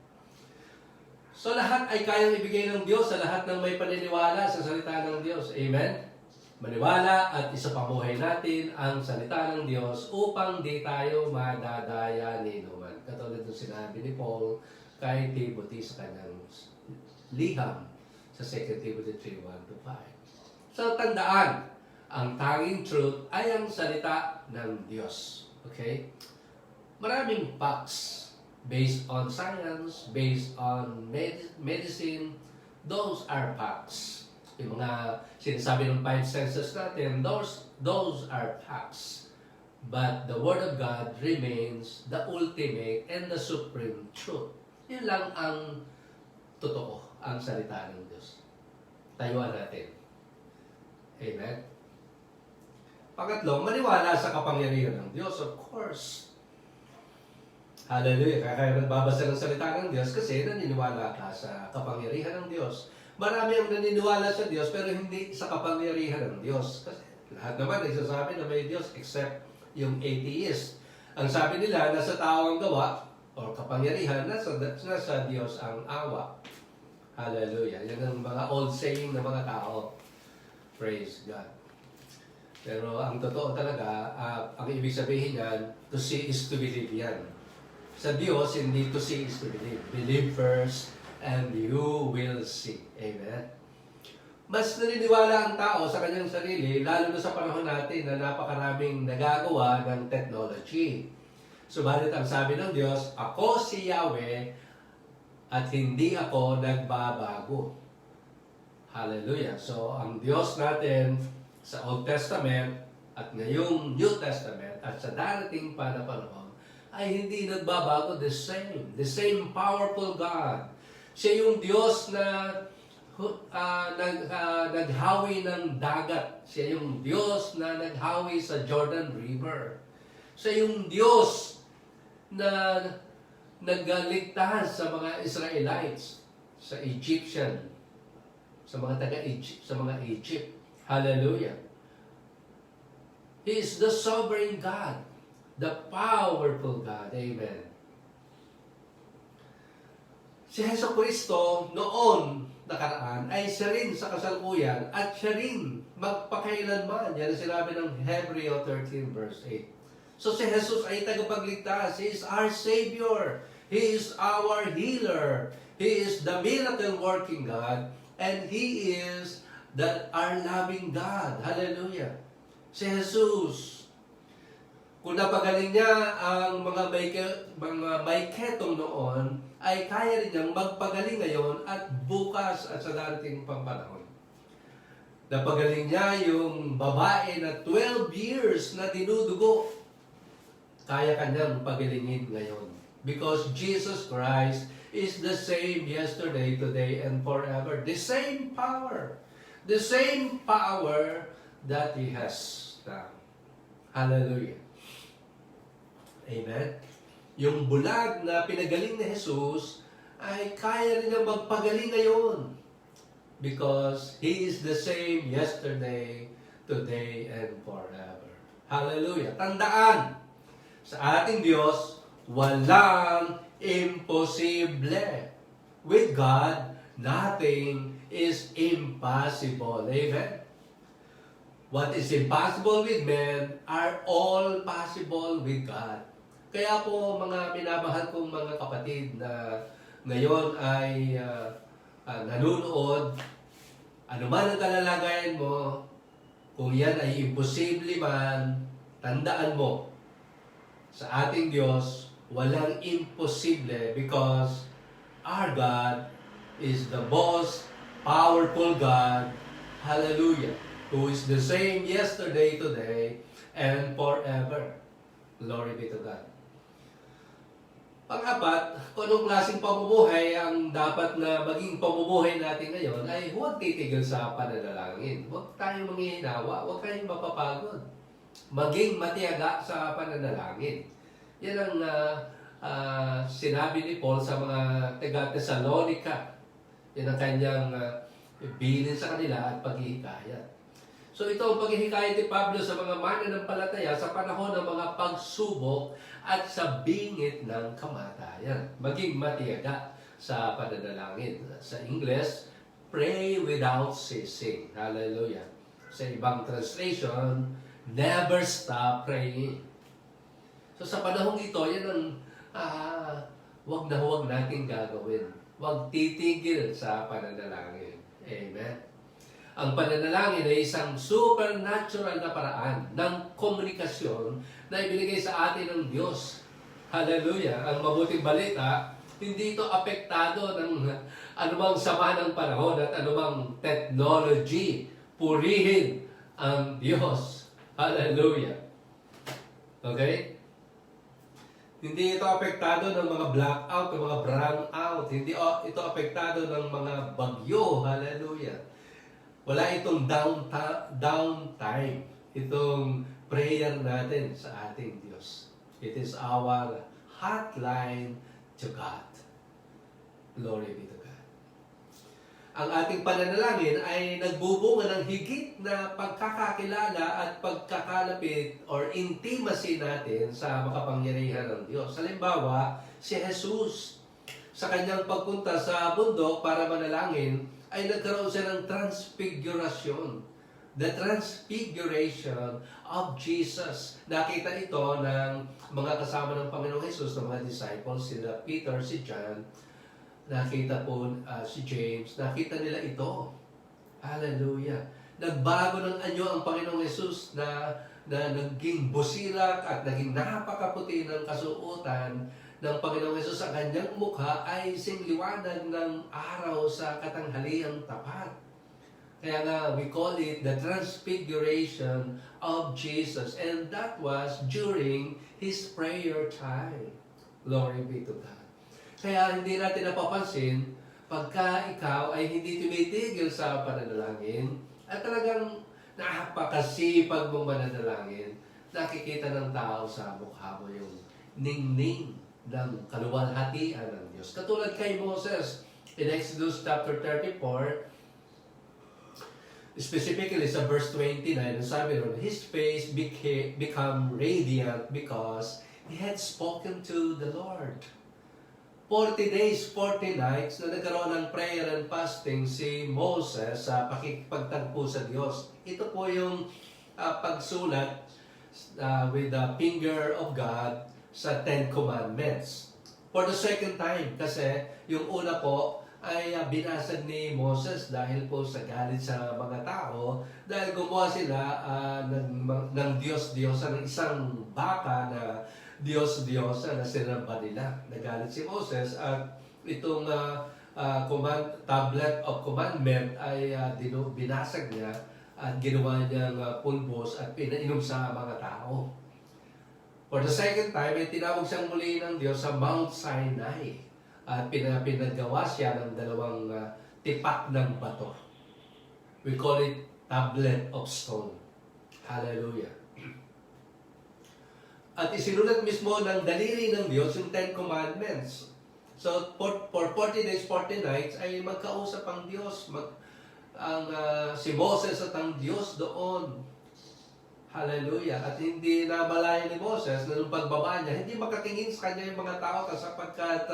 [SPEAKER 1] So lahat ay kayang ibigay ng Diyos sa lahat ng may paniniwala sa salita ng Diyos. Amen? Maniwala at isapamuhay natin ang salita ng Diyos upang di tayo madadaya ni numan. Katulad ng sinabi ni Paul kay Timothy sa kanyang liham sa 2 Timothy 3:1-5. So tandaan, ang tanging truth ay ang salita ng Diyos. Okay? Maraming facts based on science, based on medicine, those are facts. Yung mga sinasabi ng 5 senses natin, those are facts. But the Word of God remains the ultimate and the supreme truth. Yun lang ang totoo, ang salita ng Diyos. Tayuan natin. Amen? Pangatlo, maniwala sa kapangyarihan ng Diyos, of course. Hallelujah. Kaya nagbabasa ng salita ng Diyos kasi naniniwala ka sa kapangyarihan ng Diyos. Marami ang naniniwala sa Diyos pero hindi sa kapangyarihan ng Diyos. Kasi lahat naman nagsasabi na may Diyos except yung atheist. Ang sabi nila, nasa tao ang gawa o kapangyarihan, nasa Diyos ang awa. Hallelujah. Yan ang mga old saying ng mga tao. Praise God. Pero ang totoo talaga, ang ibig sabihin yan, to see is to believe yan. Sa Diyos, hindi to see is to believe. Believe first, and you will see. Amen? Mas naniniwala ang tao sa kanyang sarili, lalo na sa panahon natin na napakaraming nagagawa ng technology. Subalit ang sabi ng Diyos, ako si Yahweh, at hindi ako nagbabago. Hallelujah. So, ang Diyos natin sa Old Testament, at ngayong New Testament, at sa darating pa na panahon, ay hindi nagbabago, the same powerful God. Siya yung Diyos na naghawi ng dagat. Siya yung Diyos na naghawi sa Jordan River. Siya yung Diyos na nagligtas sa mga Israelites, sa Egyptian, sa mga taga-Egypt, sa mga Egypt. Hallelujah. He is the sovereign God. The powerful God. Amen. Si Hesus Kristo noon nakaraan ay siya rin sa kasalukuyan at siya rin magpakailanman. Yan ang sinabi ng Hebreo 13:8. So si Jesus ay tagapagligtas. He is our Savior. He is our healer. He is the miracle working God. And He is our loving God. Hallelujah. Si Jesus, kung napagaling niya ang mga may ketong noon, ay kaya rin niyang magpagaling ngayon at bukas at sa darating pang panahon. Napagaling niya yung babae na 12 years na dinudugo. Kaya kanyang pagalingin ngayon. Because Jesus Christ is the same yesterday, today, and forever. The same power. The same power that He has now. Hallelujah. Amen? Yung bulag na pinagaling ni Jesus ay kaya rin niyang magpagaling ngayon. Because He is the same yesterday, today, and forever. Hallelujah. Tandaan, sa ating Diyos, walang imposible. With God, nothing is impossible. Amen? What is impossible with men are all possible with God. Kaya po mga minamahal kong mga kapatid na ngayon ay nanonood, ano man ang kalalagayan mo, kung yan ay imposible man, tandaan mo, sa ating Diyos, walang imposible because our God is the most powerful God, hallelujah, who is the same yesterday, today, and forever. Glory be to God. Pang-apat, kung anong klaseng pamumuhay ang dapat na maging pamumuhay natin ngayon ay huwag titigil sa pananalangin. Huwag tayong manghihinawa, huwag tayong mapapagod. Maging matiyaga sa pananalangin. Yan ang sinabi ni Paul sa mga taga-Thessalonica. Yan ang kanyang bilin sa kanila at paghihikayat. So ito ang paghihikayat ni Pablo sa mga mananampalataya sa panahon ng mga pagsubok at sa bingit ng kamatayan. Maging matiyaga sa pananalangin. Sa English, pray without ceasing. Hallelujah. Sa ibang translation, never stop praying. So sa panahong ito, yan ang wag na huwag natin gagawin. Huwag titigil sa pananalangin. Amen. Ang pananalangin ay isang supernatural na paraan ng komunikasyon na ibinigay sa atin ng Diyos. Hallelujah! Ang mabuting balita, hindi ito apektado ng anumang sama ng panahon at anumang technology. Purihin ang Diyos. Hallelujah! Okay? Hindi ito apektado ng mga blackout, ng mga brownout. Hindi ito apektado ng mga bagyo. Hallelujah! Wala itong downtime. Itong prayer natin sa ating Diyos. It is our hotline to God. Glory be to God. Ang ating pananalangin ay nagbubunga ng higit na pagkakakilala at pagkakalapit or intimacy natin sa makapangyarihan ng Diyos. Halimbawa, si Jesus sa kanyang pagpunta sa bundok para manalangin, ay nagkaroon siya ng transfiguration. The transfiguration of Jesus. Nakita ito ng mga kasama ng Panginoong Jesus, ng mga disciples, sila Peter, si John, nakita po si James, nakita nila ito. Hallelujah. Nagbago ng anyo ang Panginoong Jesus na naging busilak at naging napakaputi ng kasuotan ng Panginoong Hesus sa kanyang mukha ay singliwanag ng araw sa katanghaliang tapat. Kaya nga, we call it the transfiguration of Jesus. And that was during His prayer time. Glory be to God. Kaya hindi natin napapansin, pagka ikaw ay hindi tumitigil sa pananalangin, at talagang napakasipag mong mananalangin, nakikita ng tao sa mukha mo yung ningning ng kaluwalhatian ng Diyos. Katulad kay Moses, in Exodus chapter 34, specifically sa verse 29, sabi ron, his face become radiant because he had spoken to the Lord. 40 days, 40 nights na nagkaroon ng prayer and fasting si Moses sa pakikipagtagpo sa Diyos. Ito po yung pagsulat with the finger of God sa Ten Commandments. For the second time, kasi yung una po ay binasag ni Moses dahil po sa galit sa mga tao, dahil gumawa sila ng Diyos-Diyosa, ng isang baka na Diyos-Diyosa na sinamba nila. Nagalit si Moses at itong tablet of commandment ay binasag niya at ginawa niyang pulbos at pinainom sa mga tao. For the second time, ay tinawag siyang muli ng Diyos sa Mount Sinai. At pinagawa siya ng dalawang tipak ng bato. We call it tablet of stone. Hallelujah. At isinulat mismo ng daliri ng Diyos yung Ten Commandments. So, for 40 days, 40 nights, ay magkausap ang Diyos. Si Moses at ang Diyos doon. Hallelujah. At hindi namalaya ni Moses na nung pagbaba niya, hindi makatingin sa kanya yung mga tao sapagkat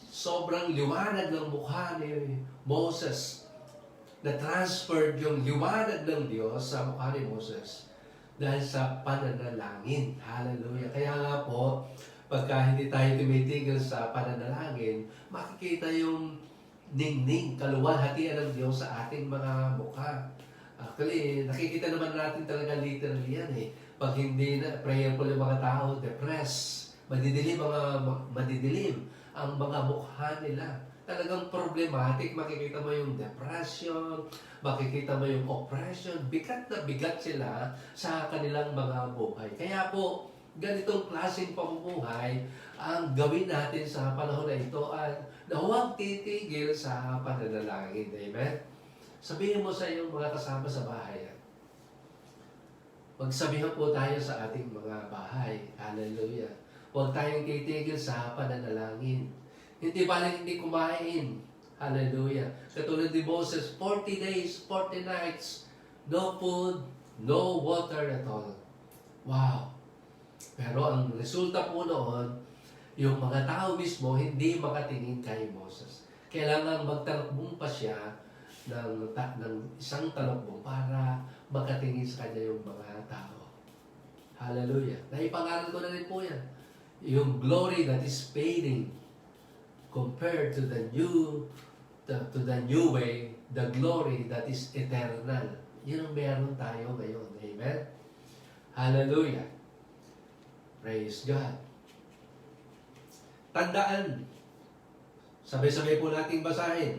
[SPEAKER 1] sobrang liwanag ng mukha ni Moses. Na-transferred yung liwanag ng Diyos sa mukha ni Moses dahil sa pananalangin. Hallelujah. Kaya nga po, pagka hindi tayo tumitigil sa pananalangin, makikita yung ningning, kaluwalhatian ng Diyos sa ating mga mukha. Actually, nakikita naman natin talaga literally yan eh. Pag hindi na prayerful yung mga tao, depressed, madidilim ang mga mukha nila. Talagang problematic, makikita mo yung depression, makikita mo yung oppression, bigat na bigat sila sa kanilang mga buhay. Kaya po, ganitong klaseng pamumuhay ang gawin natin sa panahon na ito at na huwag titigil sa pananalangin. Amen? Sabihin mo sa iyong mga kasama sa bahay. Magsabihan po tayo sa ating mga bahay. Hallelujah. Huwag tayong titigil sa pananalangin. Hindi balik hindi kumain. Hallelujah. Katulad ni Moses, 40 days, 40 nights, no food, no water at all. Wow. Pero ang resulta po noon, yung mga tao mismo hindi makatingin kay Moses. Kailangan magtalakbong pa siya ng isang talakbong para makatingin sa kanya yung mga tao. Hallelujah. Naipangaral ko na rin po yan. Yung glory that is fading compared to the new way, the glory that is eternal. Yun ang meron tayo ngayon. Amen? Hallelujah. Praise God. Tandaan. Sabay-sabay po nating basahin.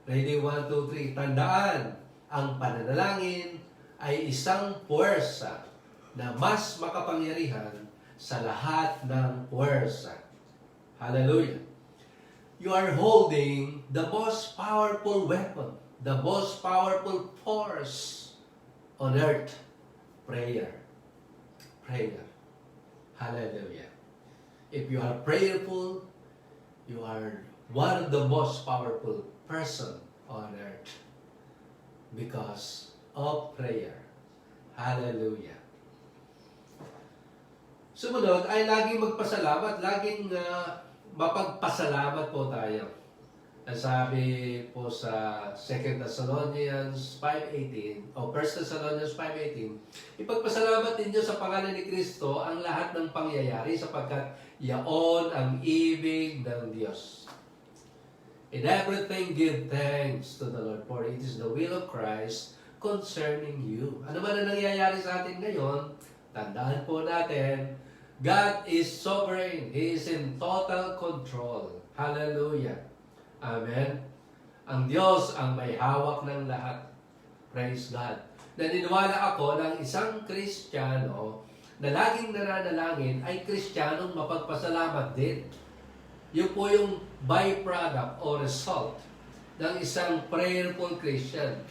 [SPEAKER 1] Ready? 1, 2, 3. Tandaan. Ang pananalangin ay isang puwersa na mas makapangyarihan sa lahat ng puwersa. Hallelujah. You are holding the most powerful weapon, the most powerful force on earth. Prayer. Prayer. Hallelujah. If you are prayerful, you are one of the most powerful person on earth because of prayer. Hallelujah. Sumunod ay laging magpasalamat, laging mapagpasalamat po tayo. Ang sabi po sa 2 Thessalonians 5:18 o 1 Thessalonians 5:18, ipagpasalamat ninyo sa pangalan ni Kristo ang lahat ng pangyayari sapagkat yaon ang ibig ng Diyos. In everything give thanks to the Lord, for it is the will of Christ concerning you. Ano man ang nangyayari sa atin ngayon, tandaan po natin, God is sovereign. He is in total control. Hallelujah. Amen. Ang Diyos ang may hawak ng lahat. Praise God. Naniniwala ako ng isang Kristiyano na laging nananalangin ay Kristiyanong mapagpasalamat din. Yun po yung byproduct o result ng isang prayerful Christian.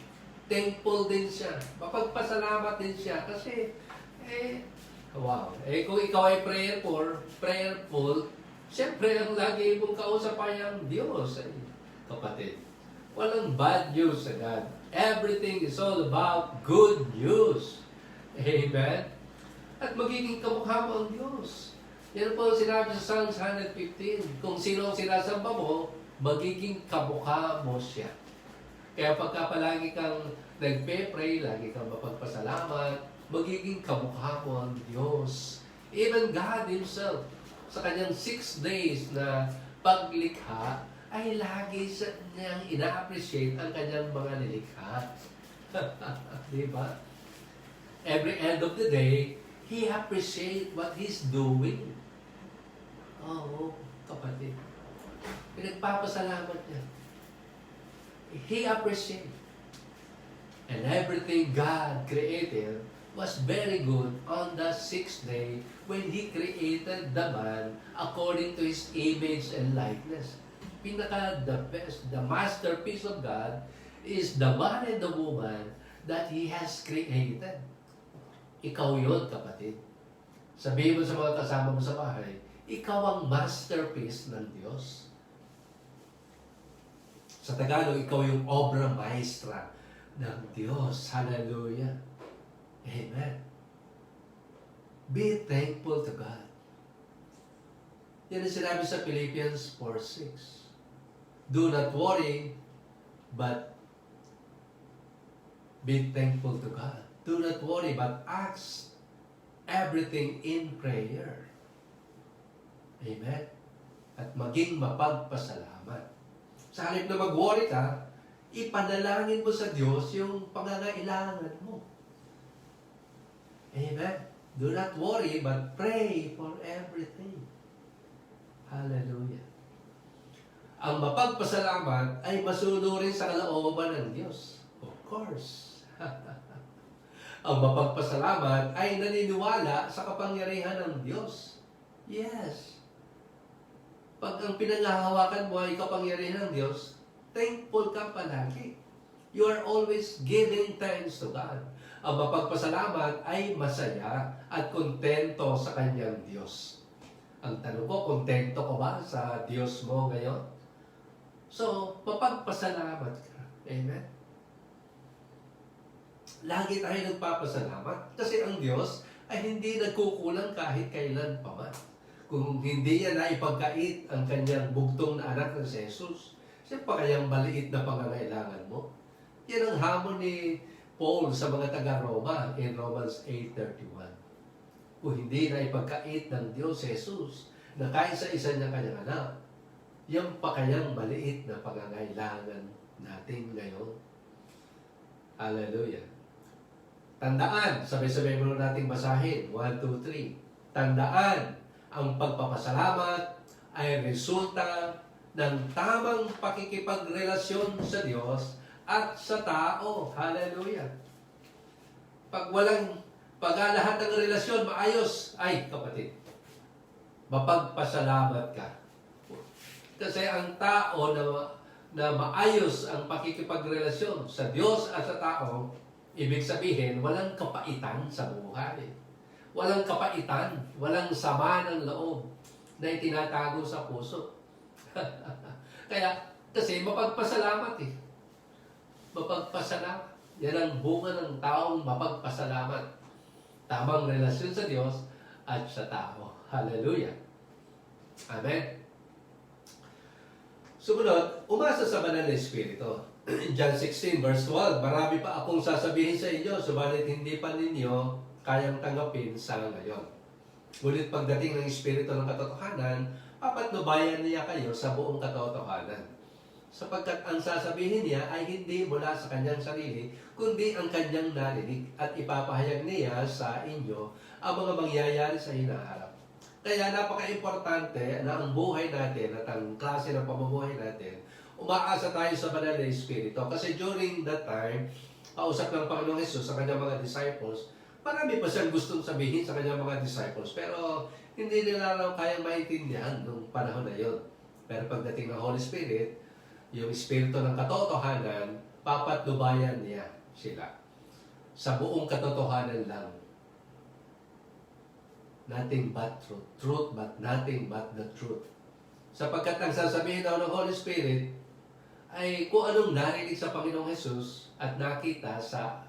[SPEAKER 1] Thankful din siya. Mapagpasalamat din siya kasi wow. Kung ikaw ay prayerful, siyempre ang lagi mong kausap ay ang Diyos. Kapatid, walang bad news sa God. Everything is all about good news. Amen? At magiging kamukha mo ang Diyos. Yan po sinabi sa Psalms 115. Kung sino ang sinasamba mo, magiging kamukha mo siya. Kaya pagka palagi kang nagpe-pray, lagi kang mapagpasalamat, magiging kamukha mo ang Diyos. Even God Himself, sa kanyang 6 days na paglikha, ay lagi niyang ina-appreciate ang kanyang mga nilikha. Diba? Every end of the day, He appreciate what He's doing. Oo, kapatid. Pinagpapasalamat niya. He appreciate. And everything God created was very good on the 6th day when He created the man according to His image and likeness. The best, the masterpiece of God is the man and the woman that He has created. Ikaw yun, kapatid. Sabihin mo sa mga kasama mo sa bahay, ikaw ang masterpiece ng Diyos. Sa Tagalog, ikaw yung obra maestra ng Diyos. Hallelujah. Amen. Be thankful to God. Yan ang sinabi sa Philippians 4:6. Do not worry, but be thankful to God. Do not worry, but ask everything in prayer. Amen? At maging mapagpasalamat. Sa halip na mag-worry ka, ipanalangin mo sa Diyos yung pangangailangan mo. Amen? Do not worry, but pray for everything. Hallelujah. Ang mapagpasalamat ay masunurin sa kalooban ng Diyos. Of course. Ang mapagpasalamat ay naniniwala sa kapangyarihan ng Diyos. Yes. Pag ang pinanghahawakan mo ay kapangyarihan ng Diyos, thankful ka palagi. You are always giving thanks to God. Ang mapagpasalamat ay masaya at kontento sa kanyang Diyos. Ang tanong ko, kontento ka ba sa Diyos mo ngayon? So, mapagpasalamat ka. Amen? Lagi tayo nagpapasalamat kasi ang Diyos ay hindi nagkukulang kahit kailan pa man. Kung hindi niya naipagkait ang kanyang bugtong na anak na si Jesus, siya pa kayang maliit na pangangailangan mo? Yan ang hamon ni Paul sa mga taga-Roma in Romans 8:31. Kung hindi naipagkait ng Diyos si Jesus na kaisa-isa niya kanyang anak, yan pa kayang maliit na pangangailangan natin ngayon. Hallelujah. Tandaan, sabay-sabay mo nating basahin. 1, 2, 3. Tandaan, ang pagpapasalamat ay resulta ng tamang pakikipagrelasyon sa Diyos at sa tao. Hallelujah. Pag lahat ng relasyon maayos, ay kapatid, mapagpasalamat ka. Kasi ang tao na maayos ang pakikipagrelasyon sa Diyos at sa tao, ibig sabihin, walang kapaitan sa buhay. Walang kapaitan, walang sama ng loob na itinatago sa puso. Kaya, kasi mapagpasalamat eh. Mapagpasalamat. Yan ang bunga ng taong mapagpasalamat. Tamang relasyon sa Diyos at sa tao. Hallelujah. Amen. Sumunod, umasa sa banal na Espiritu. John 16 verse 12, marami pa akong sasabihin sa inyo, subalit hindi pa ninyo kayang tanggapin sa ngayon. Ngunit pagdating ng Espiritu ng katotohanan, papatnubayan niya kayo sa buong katotohanan. Sapagkat ang sasabihin niya ay hindi mula sa kanyang sarili, kundi ang kanyang narinig at ipapahayag niya sa inyo ang mga mangyayari sa hinaharap. Kaya napaka-importante na ang buhay natin at ang klase ng pamumuhay natin, umaasa tayo sa banal na Espiritu. Kasi during that time, kausap ng Panginoong Hesus sa kanyang mga disciples, marami pa siyang gustong sabihin sa kanyang mga disciples, pero hindi nila raw kayang maintindihan nung panahon na yun. Pero pagdating ng Holy Spirit, yung Espiritu ng katotohanan, papatnubayan niya sila. Sa buong katotohanan lang. Nothing but truth. Truth but nothing but the truth. Sapagkat ang sasabihin daw ng Holy Spirit ay kung anong narinig sa Panginoong Hesus at nakita sa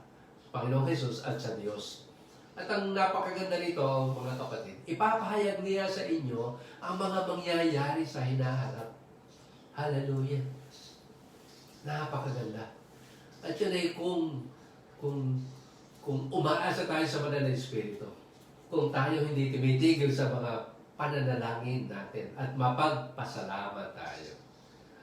[SPEAKER 1] Panginoong Hesus at sa Diyos. At ang napakaganda nito, mga kapatid, ipapahayag niya sa inyo ang mga mangyayari sa hinaharap. Hallelujah. Napakaganda. At yun ay kung umaasa tayo sa banal na Espiritu, kung tayo hindi tumitigil sa mga pananalangin natin at mapagpasalamat tayo.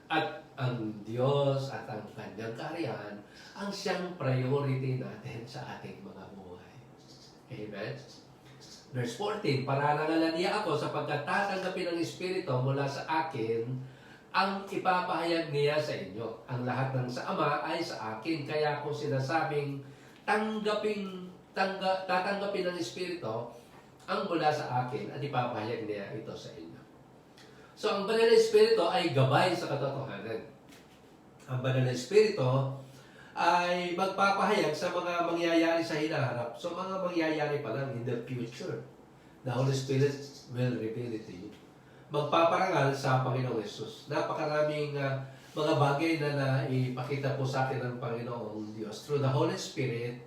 [SPEAKER 1] At ang Diyos at ang kanyang kaharian ang siyang priority natin sa ating mga buhay. Amen? Verse 14, pararangalan niya ako sapagkat tatanggapin ng Espiritu mula sa akin ang ipapahayag niya sa inyo. Ang lahat ng sa Ama ay sa akin. Kaya ako sinasabing tatanggapin ng Espiritu ang mula sa akin at ipapahayag niya ito sa inyo. So, ang banal na Espiritu ay gabay sa katotohanan. Ang banal na Espiritu ay magpapahayag sa mga mangyayari sa hinaharap. So, mga mangyayari pa lang in the future. The Holy Spirit will reveal it to you. Magpaparangal sa Panginoong Hesus. Napakaraming mga bagay na naipakita po sa atin ng Panginoong Diyos. Through the Holy Spirit,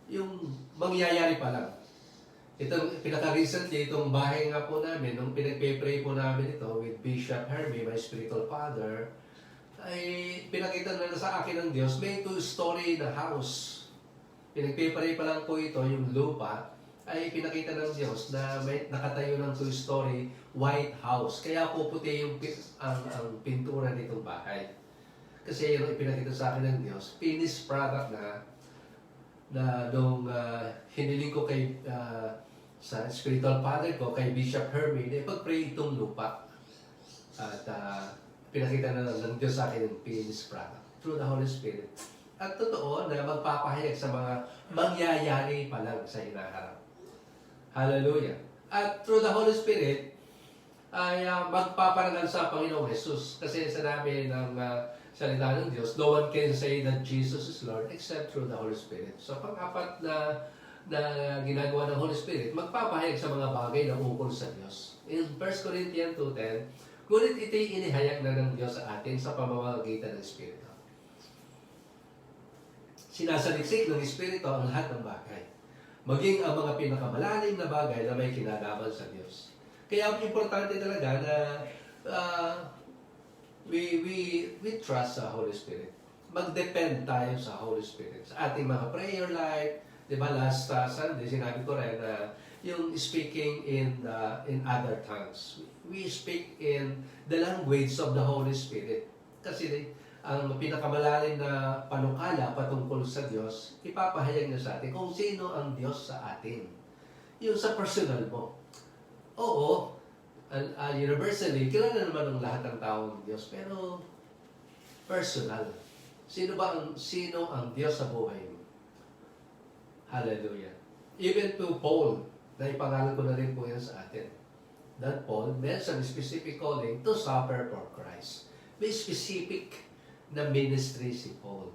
[SPEAKER 1] yung mangyayari pa lang. Itong pinaka-recently, itong bahay nga po namin, nung pinagpe-pray po namin ito with Bishop Hermie, my spiritual father, ay pinakita na sa akin ng Diyos, may two-story na house. Pinagpe-pray pa lang po ito, yung lupa, ay pinakita ng Diyos na may nakatayo ng two-story white house. Kaya po puti yung ang pintura nitong bahay. Kasi yung ipinakita sa akin ng Diyos, finished product na nung hiniling ko kay sa spiritual father ko, kay Bishop Hermie, na ipag-pray itong lupa. At pinakita na ng Diyos sa akin yung finished product through the Holy Spirit. At totoo na magpapahayag sa mga mangyayari pa lang sa hinaharap. Hallelujah. At through the Holy Spirit, ay magpaparangal sa Panginoong Jesus. Kasi sinabi ng salita ng Diyos, no one can say that Jesus is Lord except through the Holy Spirit. So, pang-apat na ginagawa ng Holy Spirit, magpapahayag sa mga bagay na ukol sa Diyos. In 1 Corinthians 2:10, ngunit ito'y inihayag na ng Diyos sa atin sa pamamagitan ng Espiritu. Sinasaliksik ng Espiritu ang lahat ng bagay, maging ang mga pinakamalalim na bagay na may kinalaman sa Diyos. Kaya importante talaga na we trust sa Holy Spirit. Mag-depend tayo sa Holy Spirit. Sa ating mga prayer life, di ba last Sunday, sinabi ko rin na yung speaking in other tongues. We speak in the language of the Holy Spirit. Kasi ang pinakamalalim na panukala patungkol sa Diyos, ipapahayag niya sa atin kung sino ang Diyos sa atin. Yung sa personal mo. Oo, universally, kilala naman ng lahat ng tao ng Diyos, pero personal. Sino ang Diyos sa buhay mo? Hallelujah. Even to Paul, na ipangalan ko na rin po yan sa atin. That Paul mentioned specific calling to suffer for Christ. May specific na ministry si Paul.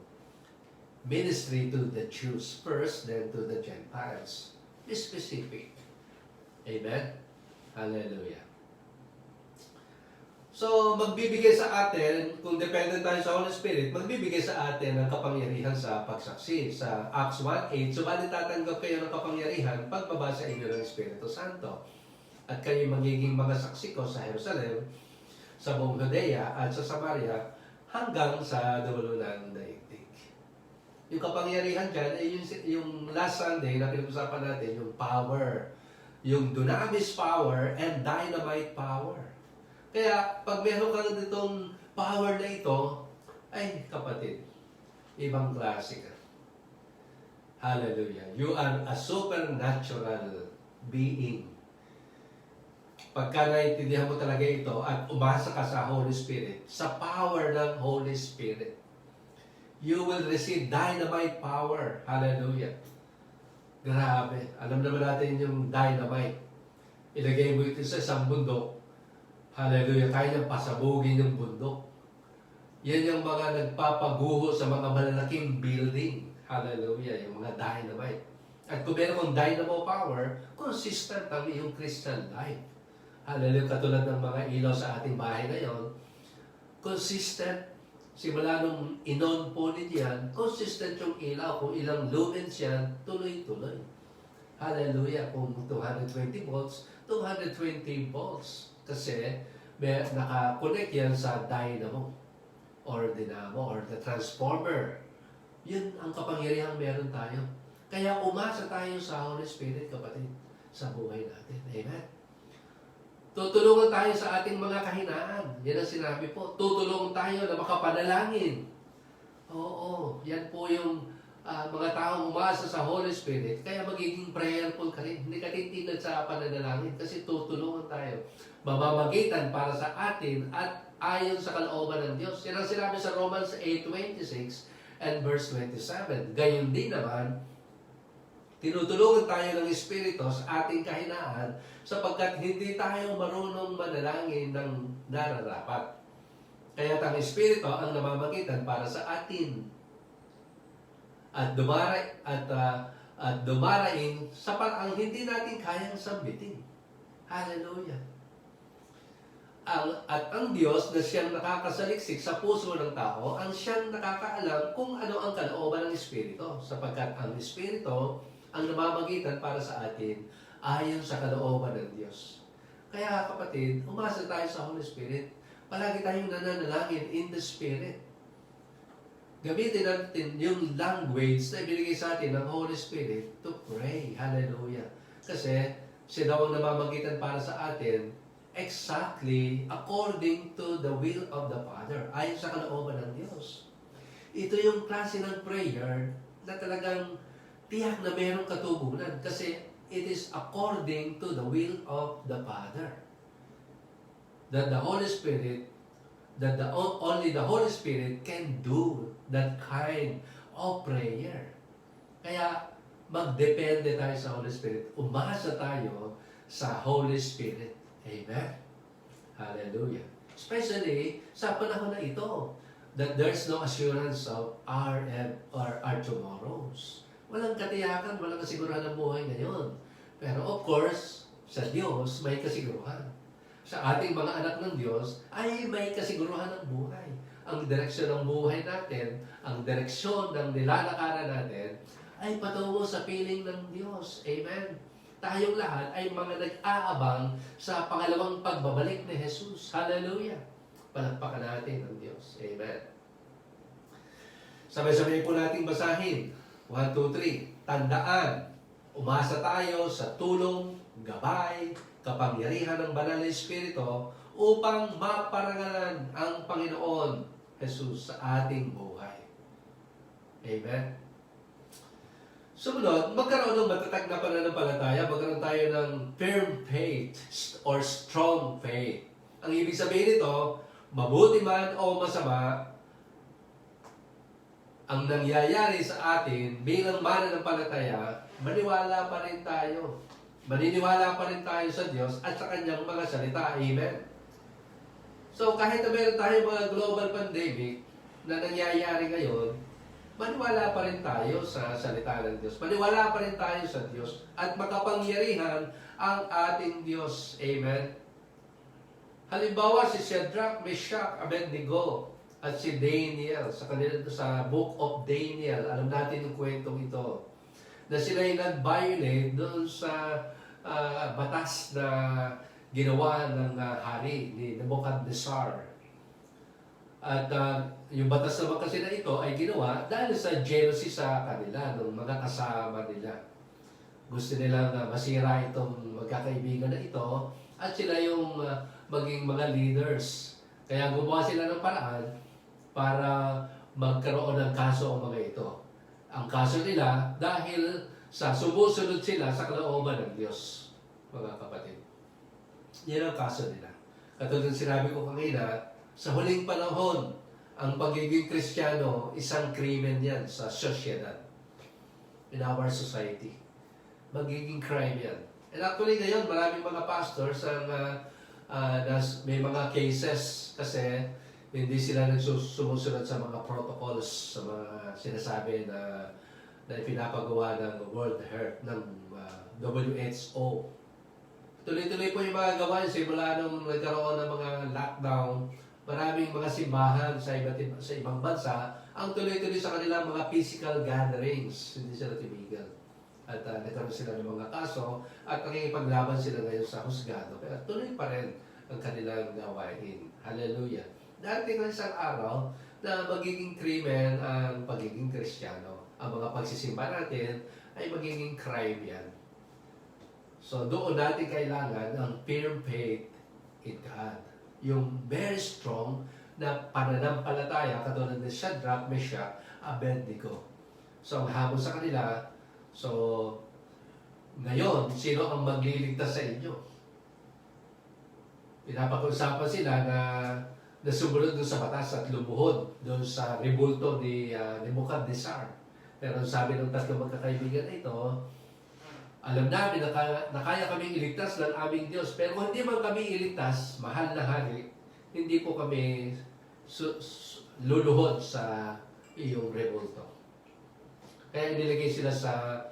[SPEAKER 1] Ministry to the Jews first, then to the Gentiles. Be specific. Amen? Hallelujah. So, magbibigay sa atin, kung dependent tayo sa Holy Spirit, magbibigay sa atin ng kapangyarihan sa pagsaksi. Sa Acts 1:8, subalit tatanggap kayo ng kapangyarihan pagbaba sa inyo ng Espiritu Santo. At kayo magiging mga saksi ko sa Jerusalem, sa buong Judea at sa Samaria, hanggang sa dulo ng daigdig. Yung kapangyarihan dyan ay yung last Sunday na pinag-usapan natin, yung power. Yung dunamis power and dynamite power. Kaya, pag meron ka na ditong power na ito, ay kapatid, ibang klase ka. Hallelujah. You are a supernatural being. Pagka naintindihan mo talaga ito at umasa ka sa Holy Spirit, sa power ng Holy Spirit, you will receive dynamite power. Hallelujah. Grabe. Alam naman natin yung dynamite. Ilagay mo ito sa isang bundok. Hallelujah. Kaya niyang pasabugin yung bundok. Yan yung mga nagpapaguho sa mga malalaking building. Hallelujah. Yung mga dynamite. At kung meron kong dynamo power, consistent ang iyong Christian life. Hallelujah. Katulad ng mga ilaw sa ating bahay ngayon, consistent. Simula nung inon po niyan, consistent yung ilaw. Kung ilang lumens yan, tuloy-tuloy. Hallelujah. Kung 220 volts, 220 volts. Kasi naka-connect yan sa dynamo or dynamo or the transformer. Yun ang kapangyarihang meron tayo. Kaya umasa tayo sa Holy Spirit, kapatid, sa buhay natin. Amen? Tutulungan tayo sa ating mga kahinaan. Yan ang sinabi po. Tutulungan tayo na makapanalangin. Oo, yan po yung mga taong umasa sa Holy Spirit. Kaya magiging prayerful ka rin. Hindi ka titigil sa pananalangin kasi tutulungan tayo. Mamamagitan para sa atin at ayon sa kalooban ng Diyos. Yan ang sinabi sa Romans 8:26 and verse 27. Gayon din naman, tinutulungan tayo ng Espiritu sa ating kahinaan sapagkat hindi tayo marunong manalangin ng nararapat. Kaya ang Espiritu ang namamagitan para sa atin at dumarain sa parang hindi natin kayang sambitin. Hallelujah. At ang Diyos na siyang nakakasaliksik sa puso ng tao, ang siyang nakakaalam kung ano ang kalooban ng Espiritu sapagkat ang Espiritu ang namamagitan para sa atin ayon sa kalooban ng Diyos. Kaya kapatid, umasa tayo sa Holy Spirit. Palagi tayong nananalangin in the Spirit. Gamitin natin yung language na ibinigay sa atin ng Holy Spirit to pray. Hallelujah. Kasi siya daw ang namamagitan para sa atin exactly according to the will of the Father. Ayon sa kalooban ng Diyos. Ito yung klase ng prayer na talagang tiyak na mayroong katugunan kasi it is according to the will of the Father. That the Holy Spirit, only the Holy Spirit can do that kind of prayer. Kaya magdepende tayo sa Holy Spirit. Umasa tayo sa Holy Spirit. Amen? Hallelujah. Especially sa panahon na ito, that there's no assurance of our tomorrows. Walang katiyakan, walang kasiguruhan ng buhay ngayon. Pero of course, sa Diyos may kasiguruhan. Sa ating mga anak ng Diyos ay may kasiguruhan ng buhay. Ang direksyon ng buhay natin, ang direksyon ng nilalakaran natin ay patungo sa piling ng Diyos. Amen? Tayong lahat ay mga nag-aabang sa pangalawang pagbabalik ni Jesus. Hallelujah! Palakpakan natin ang Diyos. Amen. Sabay-sabay po nating basahin. 1, 2, 3. Tandaan, umasa tayo sa tulong, gabay, kapangyarihan ng Banal na Espiritu upang maparangalan ang Panginoon Jesus sa ating buhay. Amen. Sumunod, magkaroon ng matatag na pananampalataya, magkaroon tayo ng firm faith or strong faith. Ang ibig sabihin nito, mabuti man o masama, ang nangyayari sa atin bilang mananampalataya, maniwala pa rin tayo. Maniniwala pa rin tayo sa Diyos at sa Kanyang mga salita. Amen. So kahit na meron tayo mga global pandemic na nangyayari ngayon, maniwala pa rin tayo sa salita ng Diyos. Maniwala pa rin tayo sa Diyos at makapangyarihan ang ating Diyos. Amen. Halimbawa si Shadrach, Meshach, Abednego at si Daniel sa Book of Daniel. Alam natin yung kwentong ito. Na sila ay nag-violate doon sa batas na ginawa ng hari ni Nebuchadnezzar. At yung batas naman kasi na ito ay ginawa dahil sa jealousy sa kanila, ng mga kasama nila. Gusto nilang masira itong magkakaibigan na ito at sila yung maging mga leaders. Kaya gumawa sila ng paraan para magkaroon ng kaso ang mga ito. Ang kaso nila dahil sa sumusunod sila sa kalooban ng Diyos, mga kapatid. Yan ang kaso nila. Katulad ng sinabi ko kanina, sa huling panahon, ang pagiging Kristiyano, isang krimen yan sa sosyedad. In our society. Magiging crime yan. And actually ngayon, maraming mga pastors ang may mga cases kasi hindi sila sumusunod sa mga protocols, sa mga sinasabi na pinapagawa ng World Health, ng WHO. Tuloy-tuloy po yung mga gawain simula nung nagkaroon ng mga lockdown. Maraming mga simbahan sa ibang bansa ang tuloy-tuloy sa kanilang mga physical gatherings. Hindi sila tumigil. At nagkaroon sila ng mga kaso at nakikipaglaban sila ngayon sa husgado. Kaya tuloy pa rin ang kanilang gawain. Hallelujah. Darating ang isang araw na magiging krimen ang pagiging Kristiyano. Ang mga pagsisimba natin ay magiging crime yan. So doon natin kailangan ang firm faith in God. Yung very strong na pananampalataya katulad ni Shadrach, Meshach, Abednego. So ang hamon sa kanila, so ngayon, sino ang magliligtas sa inyo? Pinapag-usapan sila na sumunod doon sa batas at lumuhod doon sa rebulto ni Nebuchadnezzar. Pero sabi ng tatlong magkakaibigan na ito, alam namin na kaya kaming iligtas ng aming Diyos. Pero kung hindi man kami iligtas, mahal na hari, hindi po kami luluhod sa iyong rebulto. Kaya nilagay sila sa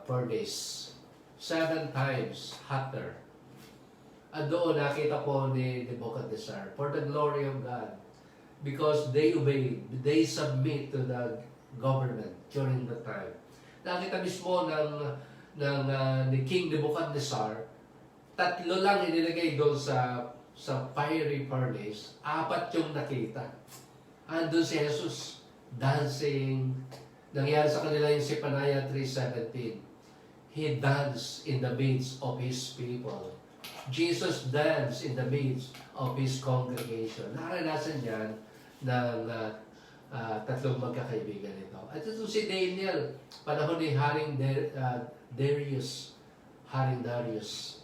[SPEAKER 1] furnace. 7 times hotter. At doon nakita po ni Nebuchadnezzar, for the glory of God, because they obeyed, they submit to the government during the time. Nakita mismo ni King Nebuchadnezzar, 3 lang inilagay doon sa fiery furnace, 4 yung nakita. Andun si Jesus dancing. Nangyari sa kanila yung Zephaniah 3:17. He danced in the midst of His people. Jesus danced in the midst of His congregation. Naranasan yan ng 3 magkakaibigan ito. At ito si Daniel, panahon ni Haring Darius.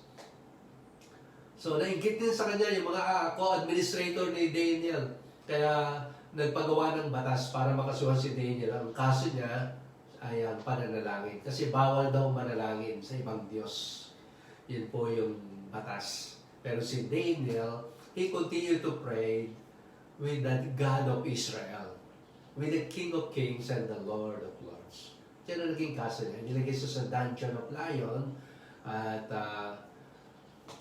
[SPEAKER 1] So, nainggit din sa kanya yung mga co-administrator ni Daniel. Kaya, nagpagawa ng batas para makasuhan si Daniel. Ang kaso niya ay ang pananalangin. Kasi bawal daw manalangin sa ibang Diyos. Yun po yung batas. Pero si Daniel, he continued to pray with the God of Israel, with the King of Kings and the Lord of Lords. Yan ang naging kaso niya. Nilagay siya sa dungeon of lion at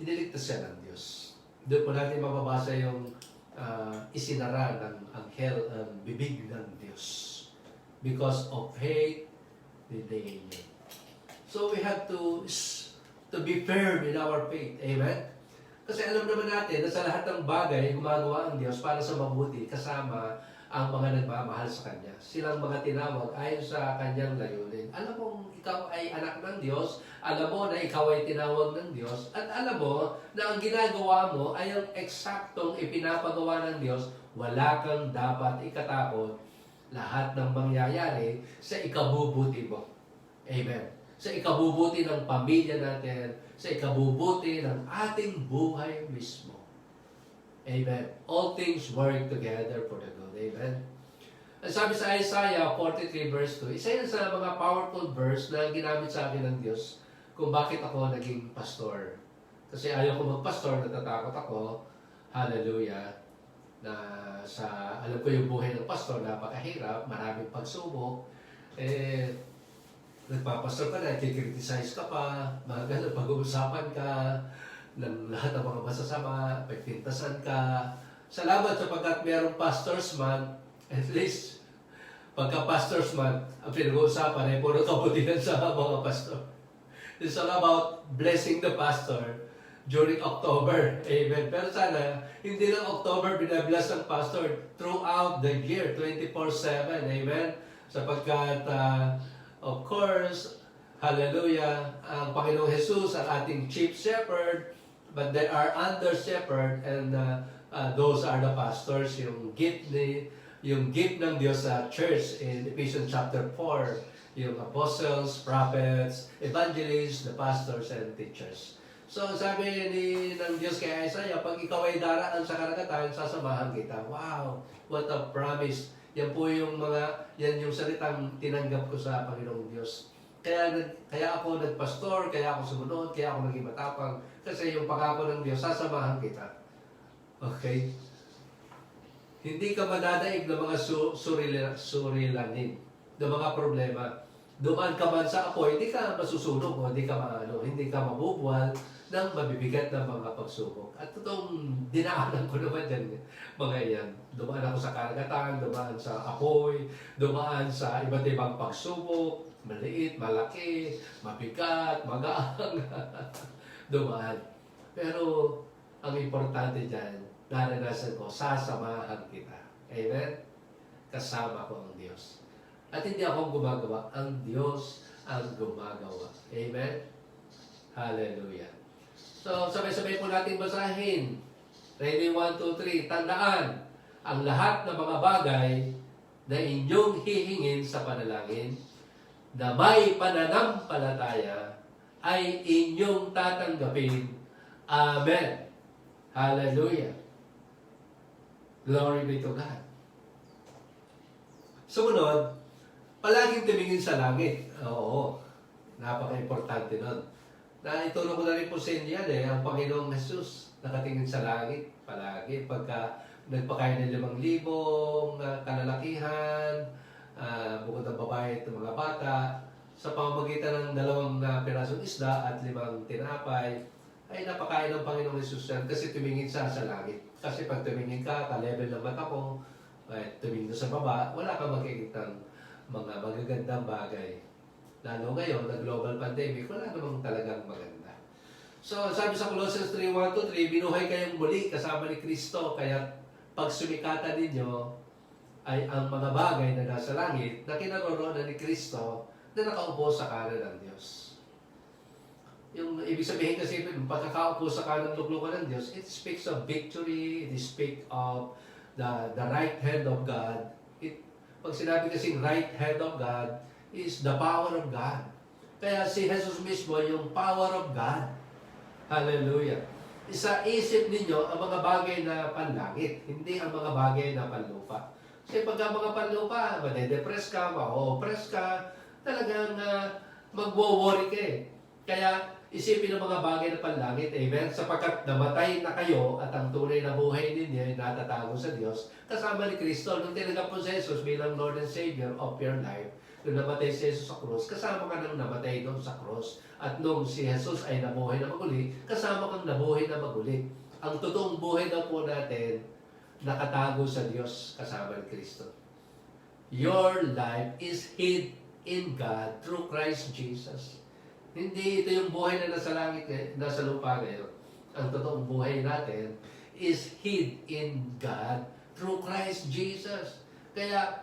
[SPEAKER 1] iniligtas siya ng Diyos. Doon po natin mababasa yung isinara ng anghel ang bibig ng Diyos because of faith ni Daniel. So we have to be firm in our faith. Amen? Kasi alam naman natin na sa lahat ng bagay, gumagawa ang Diyos para sa mabuti kasama ang mga nagmamahal sa Kanya. Silang mga tinawag ayon sa Kanyang layunin. Alam mo, ikaw ay anak ng Diyos, alam mo na ikaw ay tinawag ng Diyos, at alam mo na ang ginagawa mo ay ang eksaktong ipinapagawa ng Diyos, wala kang dapat ikatakot lahat ng mangyayari sa ikabubuti mo. Amen. Sa ikabubuti ng pamilya natin, sa ikabubuti ng ating buhay mismo. Amen. All things work together for the good. Amen. Ang sabi sa Isaiah 43 verse 2, isa yan sa mga powerful verse na ginamit sa akin ng Diyos kung bakit ako naging pastor. Kasi ayaw ko magpastor, natatakot ako. Hallelujah. Na alam ko yung buhay ng pastor, napakahirap, maraming pagsubok. Nagpapastor ka na, kikriticize ka pa, mga ganun, pag-uusapan ka ng lahat ng mga masasama, pagpintasan ka. Salamat sapagkat mayroong Pastor's Month, at least, pagka Pastor's Month, ang pinag-uusapan ay puro kabutihan sa mga pastor. It's all about blessing the pastor during October. Amen. Pero sana, hindi lang October binabless ang pastor throughout the year, 24/7. Amen. Sapagkat, of course, hallelujah, ang Panginoong Jesus, ang ating chief shepherd, but there are under shepherd and those are the pastors, yung gift ng Diyos sa church in Ephesians chapter 4, yung apostles, prophets, evangelists, the pastors, and teachers. So sabi ng Diyos kay Isaiah, pag ikaw ay daraan sa karagatan, sasamahan kita. Wow, what a promise. Yan po yung yan yung salitang tinanggap ko sa Panginoong Diyos. Kaya ako nagpastor, kaya ako sumunod, kaya ako naging matapang. Kasi yung pangako ng Diyos, sasamahan kita. Okay? Hindi ka madadaig ng mga surilanin, ng mga problema. Dumaan ka man sa apoy, hindi ka masusunog o hindi ka mabubuwal ng mabibigat na mga pagsubok. At totoong dinaanan ko naman yan, mga yan. Dumaan ako sa karagatan, dumaan sa apoy, dumaan sa iba't ibang pagsubok, maliit, malaki, mabigat, magaang. Dumaan. Pero ang importante dyan, naranasan ko, sasamahan kita. Amen? Kasama ko ang Diyos. At hindi ako gumagawa, ang Diyos ang gumagawa. Amen? Hallelujah. So, sabay-sabay po natin basahin. Ready, 1, 2, 3. Tandaan, ang lahat ng mga bagay na inyong hihingin sa panalangin, na may pananampalataya, ay inyong tatanggapin. Amen. Hallelujah. Glory be to God. Sumunod, palaging tumingin sa langit. Oo, napaka-importante nun. Itulong ko na rin po sa inyo yan ang Panginoong Jesus, nakatingin sa langit palagi. Pagka nagpakain ng 5,000 kalalakihan, bukod ng babae at mga bata, sa pamamagitan ng 2 pirasong isda at 5 tinapay, ay napakain ng Panginoong Jesus yan kasi tumingin siya sa langit. Kasi pag tumingin ka, ka-level ng mata ko, tumingin sa baba, wala kang makikita mga magagandang bagay. Lalo ngayon, na global pandemic, wala namang talagang maganda. So, sabi sa Colossians 3:1-3, binuhay kayong muli kasama ni Kristo, kaya pag sumikatan ninyo ay ang mga bagay na nasa langit na kinaroroonan ni Kristo na nakaupo sa kanan ng Diyos. Yung ibig sabihin kasi, pagkakaupo sa kanan luklukan ng Diyos, it speaks of victory, it speaks of the right hand of God. Pag sinabi kasi right hand of God, is the power of God. Kaya si Jesus mismo yung power of God. Hallelujah. Isa isip ninyo ang mga bagay na panlangit, hindi ang mga bagay na panlupa. Kasi pagka mga panlupa, madedepress ka, ma-oppress ka, talagang magwo-worry ka eh. Kaya isipin ang mga bagay na panlangit, amen? Sapagkat namatay na kayo at ang tunay na buhay ninyo ay natatago sa Diyos, kasama ni Kristo. Nung tinanggap mo si Jesus bilang Lord and Savior of your life, nung namatay si Jesus sa krus, kasama ka nang namatay doon sa krus. At nung si Jesus ay nabuhay na maguli, kasama kang nabuhay na maguli. Ang totoong buhay na po natin, nakatago sa Diyos kasama ni Kristo. Your life is hid in God through Christ Jesus. Hindi ito yung buhay na nasa langit, nasa lupa ngayon. Ang totoong buhay natin is hid in God through Christ Jesus. Kaya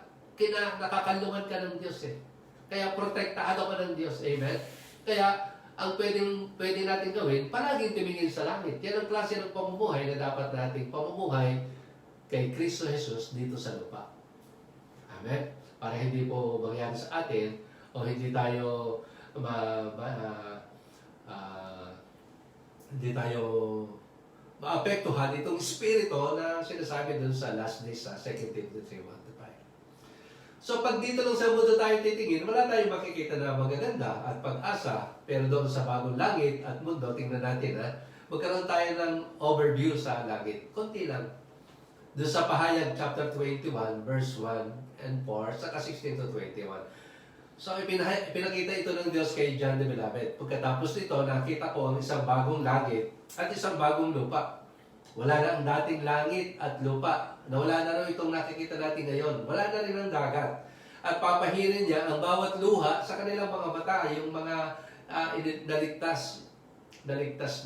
[SPEAKER 1] nakakalungan ka ng Diyos eh. Kaya protektado ka ng Diyos. Amen? Kaya ang pwede natin gawin, palaging tumingin sa langit. Yan ang klase ng pamumuhay na dapat nating pamumuhay kay Kristo Jesus dito sa lupa. Amen? Para hindi po mangyari sa atin o hindi tayo maapektuhan itong spirito na sinasabi dun sa last days sa 2 Timothy 3:1-5. So pag dito lang sa mundo tayo titingin, wala tayong makikita na magaganda at pag-asa, pero doon sa bagong langit at mundo, tingnan natin magkaroon tayo ng overview sa langit. Konti lang. Doon sa Pahayag chapter 21, verse 1 and 4, saka 16 to 21. So, pinakita ito ng Diyos kay John the Beloved. Pagkatapos nito, nakita ko ang isang bagong langit at isang bagong lupa. Wala na ang dating langit at lupa. Nawala na raw itong nakikita natin ngayon. Wala na rin ang dagat. At papahirin niya ang bawat luha sa kanilang mga mata, yung mga naligtas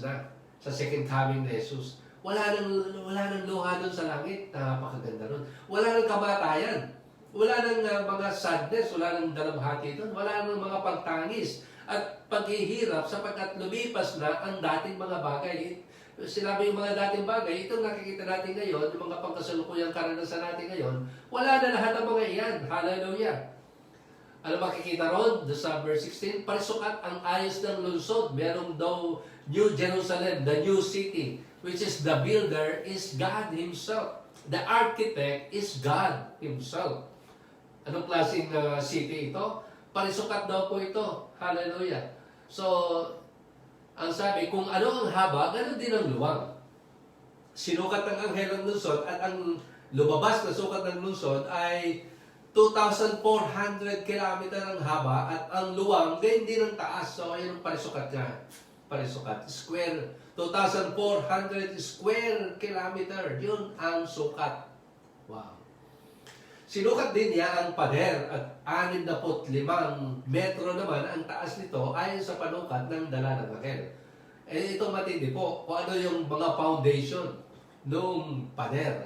[SPEAKER 1] na sa second coming ni Jesus. Wala nang luha doon sa langit. Napakaganda nun. Wala nang kamatayan. Wala nang mga sadness, wala nang dalamhati doon, wala nang mga pagtangis at paghihirap sapagkat lumipas na ang dating mga bagay. Sinabi yung mga dating bagay, itong nakikita natin ngayon, yung mga pagkasalukuyang karanasan natin ngayon, wala na lahat ng mga iyan. Hallelujah! Ano makikita ron? Sa verse 16, parisukat ang ayos ng lungsod. Merong daw New Jerusalem, the new city, which is the builder is God Himself. The architect is God Himself. Anong klaseng city ito? Parisukat daw po ito. Hallelujah. So, ang sabi, kung ano ang haba, ganoon din ang luwang. Sinukat ng anghel ng lungsod at ang lumabas na sukat ng lungsod ay 2,400 kilometer ang haba at ang luwang, gayon din ang taas. So, ayun ang parisukat niya. Parisukat. Square. 2,400 square kilometer. Yun ang sukat. Wow. Sinukat din niya ang pader at 65 metro naman ang taas nito ayon sa panukat ng dala ng anghel. Eh ito matindi po kung ano yung mga foundation noong pader.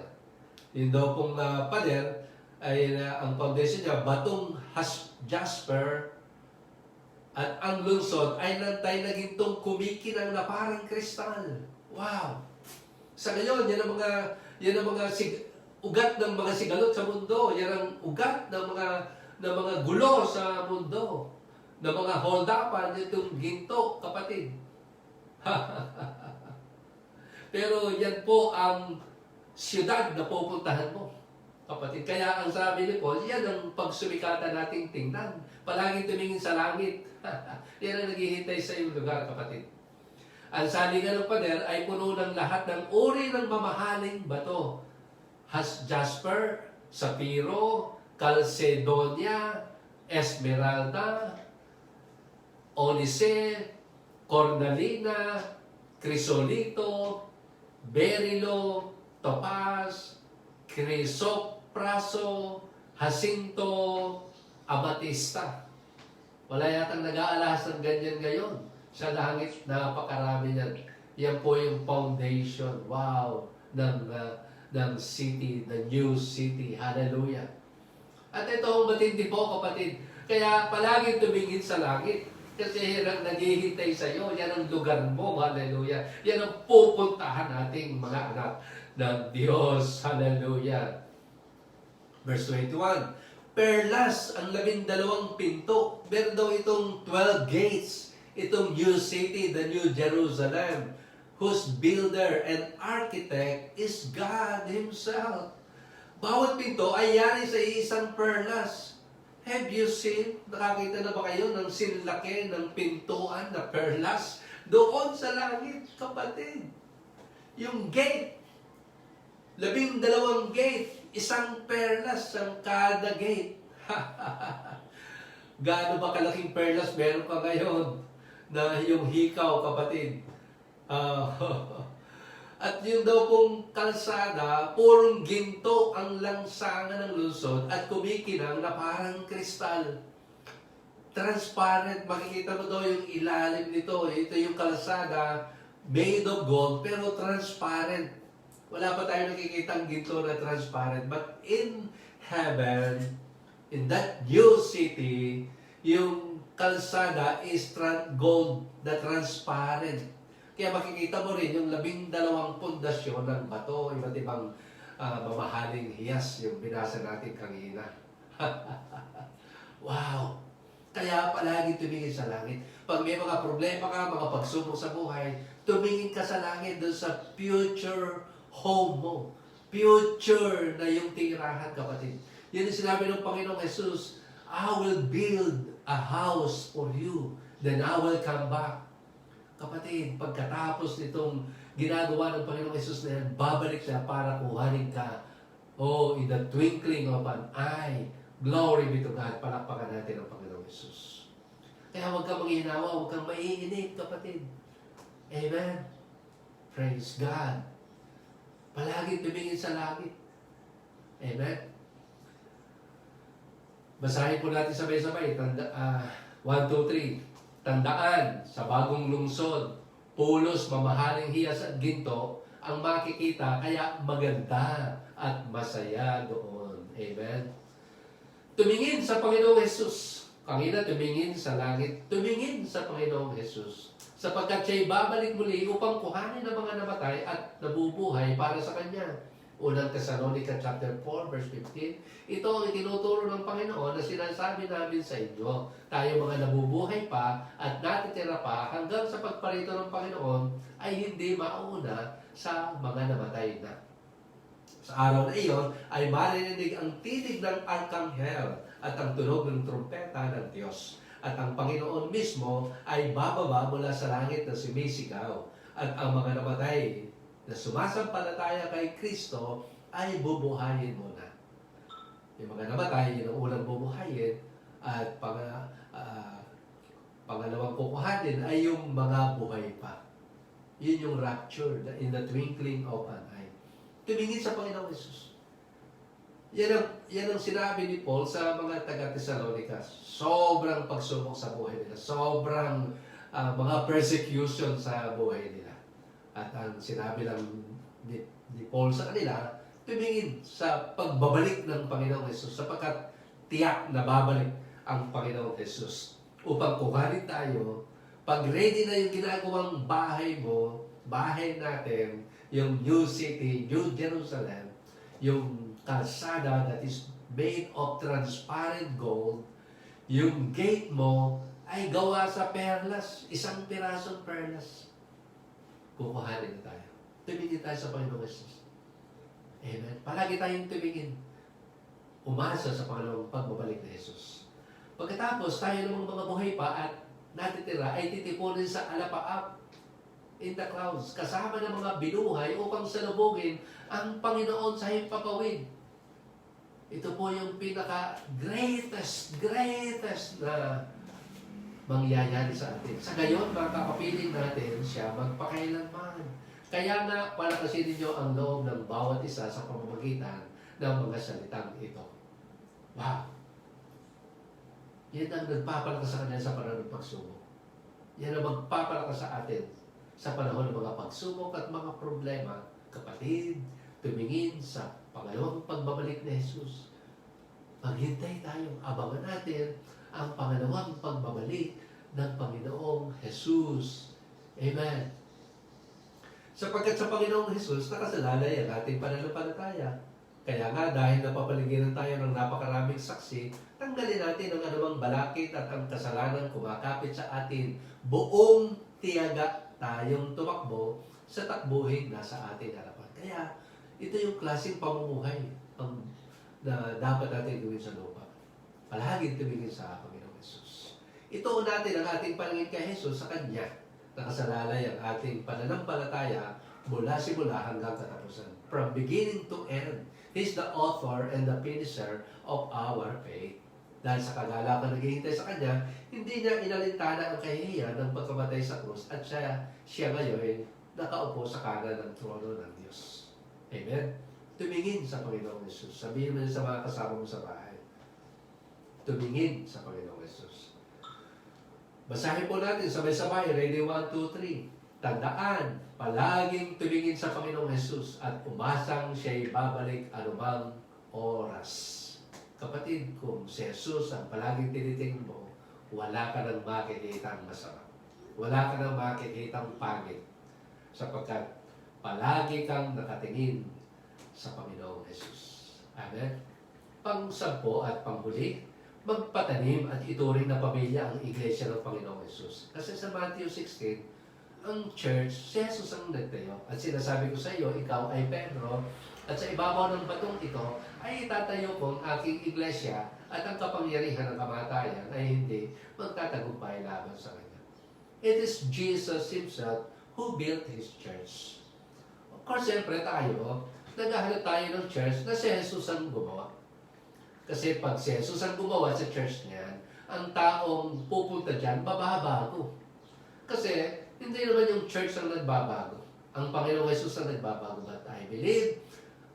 [SPEAKER 1] Yung daw pong pader ay ang foundation niya batong jasper at ang lungsod ay nantay na gintong kumikinang na parang kristal. Wow! Sa ngayon, yan ang mga ugat ng mga sigalot sa mundo. Yan ang ugat ng mga gulo sa mundo. Ng mga hold-upan, itong ginto, kapatid. Pero yan po ang siyudad na pupuntahan mo, kapatid. Kaya ang sabi ni Paul, yan ang pagsumikatan nating tingnan. Palaging tumingin sa langit. Yan ang naghihintay sa iyong lugar, kapatid. Ang salingan ng pader ay puno ng lahat ng uri ng mamahaling bato. Jasper, Sapiro, Calcedonia, Esmeralda, Onice, Cornalina, Crisolito, Berylo, Topaz, Chrysopraso, Jacinto, Amatista. Wala yatang nag-aalahas ng ganyan ngayon. Sa langit, napakarami yan. Yan po yung foundation. Wow! Ng city, the new city. Hallelujah. At ito ang matindi po, kapatid. Kaya palaging tumingin sa langit. Kasi yan ang naghihintay sa iyo. Yan ang lugar mo. Hallelujah. Yan ang pupuntahan nating mga anak ng Diyos. Hallelujah. Verse 21. Perlas ang 12 pinto. Meron daw itong 12 gates. Itong new city, the new Jerusalem, whose builder and architect is God Himself. Bawat pinto ay yari sa isang perlas. Have you seen? Nakakita na ba kayo ng sinlaki ng pintuan na perlas? Doon sa langit, kapatid. Yung gate. 12 gate. Isang perlas ang kada gate. Gaano ba kalaking perlas meron ka ngayon na yung hikaw, kapatid? At yun daw pong kalsada, purong ginto ang langsangan ng lungsod at kumikinang na parang kristal. Transparent, makikita mo daw yung ilalim nito. Ito yung kalsada, made of gold, pero transparent. Wala pa tayo nakikita ang ginto na transparent. But in heaven, in that new city, yung kalsada is gold na transparent. Kaya makikita mo rin yung 12 pundasyon ng bato, iba't ibang mamahaling hiyas yung binasa natin kanina. Wow! Kaya palagi tumingin sa langit. Pag may mga problema ka, mga pagsubok sa buhay, tumingin ka sa langit doon sa future home mo. Future na yung tirahan, kapatid. Yan ang sinabi ng Panginoong Jesus, I will build a house for you, then I will come back. Kapatid, pagkatapos nitong ginagawa ng Panginoong Jesus na yan, babalik siya para kuhanin ka. Oh, in the twinkling of an eye, glory be to God. Palakpakan natin ang Panginoong Jesus. Kaya huwag kang manghihinawa, huwag kang maiinip, kapatid. Amen. Praise God. Palagi tumingin sa langit. Amen. Basahin po natin sabay-sabay. 1, 2, 3. Tandaan, sa bagong lungsod, pulos, mamahaling hiyas at ginto ang makikita, kaya maganda at masaya doon. Amen? Tumingin sa Panginoong Jesus. Kanina, tumingin sa langit. Tumingin sa Panginoong Jesus. Sapagkat siya'y babalik muli upang kuhanin ang mga namatay at nabubuhay para sa Kanya. Unang Thessalonica chapter 4 verse 15. Ito ang itinuturo ng Panginoon na sinasabi namin sa inyo. Tayo mga nabubuhay pa at natitira pa hanggang sa pagparito ng Panginoon ay hindi mauna sa mga namatay na. Sa araw na iyon ay maririnig ang tinig ng arkanghel at ang tunog ng trumpeta ng Diyos. At ang Panginoon mismo ay bababa mula sa langit na sumisigaw. At ang mga namatay na sumasampalataya kay Kristo ay bubuhayin muna. Yung mga namatay, yun ang unang bubuhayin, at pangalawang kukuhanin ay yung mga buhay pa. Yun yung rapture, in the twinkling of an eye. Tumingin sa Panginoong Jesus. Yan ang sinabi ni Paul sa mga taga-Thessalonica. Sobrang pagsubok sa buhay nila. Sobrang mga persecution sa buhay nila. At ang sinabi lang ni Paul sa kanila, tumingin sa pagbabalik ng Panginoong Jesus sapagkat tiyak na babalik ang Panginoong Jesus upang kuhanin tayo. Pag ready na yung ginagawang bahay mo, bahay natin, yung New City, New Jerusalem, yung kalsada that is made of transparent gold, yung gate mo ay gawa sa perlas, isang pirasong perlas. Kukuhanin na tayo. Tumingin tayo sa Panginoong Jesus. Amen. Palagi tayong tumingin. Umasa sa Panginoong pagbabalik ni Jesus. Pagkatapos, tayo namang mga buhay pa at natitira ay titipunin sa alapaap in the clouds, kasama ng mga binuhay upang salubugin ang Panginoon sa himpapawid. Ito po yung pinaka-greatest na mangyayari sa atin. Sa gayon, makakapiling natin siya magpakailanman. Kaya nga, palakasin ninyo ang loob ng bawat isa sa pamamagitan ng mga salitang ito. Wow! Yan ang nagpapalakas sa kanya sa panahon ng pagsubok. Yan ang magpapalakas sa atin sa panahon ng mga pagsubok at mga problema. Kapatid, tumingin sa pangalawang pagbabalik ni Jesus. Maghintay tayong abangan natin ang pangalawang pagbabalik ng Panginoong Jesus. Amen. Sapagkat sa Panginoong Jesus, nakasalalay ang ating pananampalataya. Kaya nga, dahil napapaligiran tayo ng napakaraming saksi, tanggalin natin ang anumang balakid at ang kasalanan kumakapit sa atin. Buong tiyaga tayong tumakbo sa takbuhin na sa ating harapan. Kaya, ito yung klaseng pamumuhay. Ang na dapat natin gawin sa lupa. Palaging tumingin sa Panginoong Jesus. Ituon natin ang ating paningin kay Jesus sa Kanya. Nakasalalay ang ating pananampalataya mula simula hanggang katapusan. From beginning to end, He's the author and the finisher of our faith. Dahil sa kagalakan na naghihintay sa Kanya, hindi niya inalintana ang kahihiyan ng pagkamatay sa krus at siya ngayon nakaupo sa kanan ng trono ng Diyos. Amen? Tumingin sa Panginoong Jesus. Sabihin mo sa mga kasama mo sa bahay. Tumingin sa Panginoong Jesus. Basahin po natin sabay-sabay. Ready? 1, 2, 3. Tandaan, palaging tumingin sa Panginoong Jesus at umasang siya'y babalik anumang oras. Kapatid, kung si Jesus ang palaging tinitingin mo, wala ka nang makikita ang masarap. Wala ka nang makikita ang pangit. Sapagkat palagi kang nakatingin sa Panginoong Jesus. Amen? Pang-sampo at panghuli, magpatanim at ituring na pamilya ang iglesia ng Panginoong Jesus. Kasi sa Matthew 16, ang church, si Jesus ang nagtayo. At sinasabi ko sa iyo, ikaw ay Pedro, at sa ibabaw ng batong ito, ay itatayo ko ang aking iglesia at ang kapangyarihan ng kamatayan ay hindi magtatagumpay laban sa kanya. It is Jesus Himself who built His church. Of course, siyempre tayo, naghahanap tayo ng church na si Jesus ang gumawa. Kasi pag si Jesus ang gumawa sa church niyan, ang taong pupunta dyan, bababago. Kasi hindi naman yung church ang nagbabago. Ang Panginoong Jesus ang nagbabago. But I believe,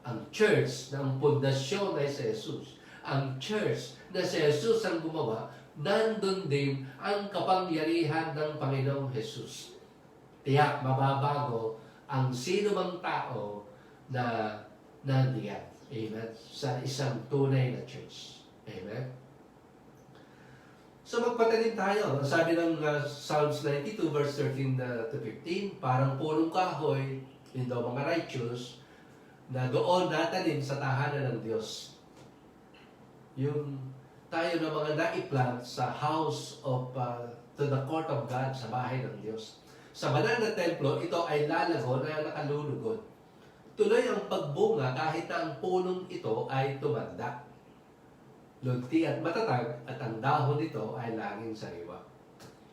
[SPEAKER 1] ang church na ang pundasyon ay si Jesus. Ang church na si Jesus ang gumawa, nandun din ang kapangyarihan ng Panginoong Jesus. Tiyak mababago ang sino mang tao na nandiyan. Amen? Sa isang tunay na church. Amen? So magpatanim tayo. Sabi ng Psalms 92 verse 13 to 15, parang punong kahoy, yun daw mga righteous, na doon natanim sa tahanan ng Diyos. Yung tayo na mga naiplant sa house of, to the court of God, sa bahay ng Diyos. Sa banal na templo, ito ay lalago na nakalulugod. Tuloy ang pagbunga kahit na ang punong ito ay tumanda. Lunti at matatag at ang dahon nito ay laging sariwa.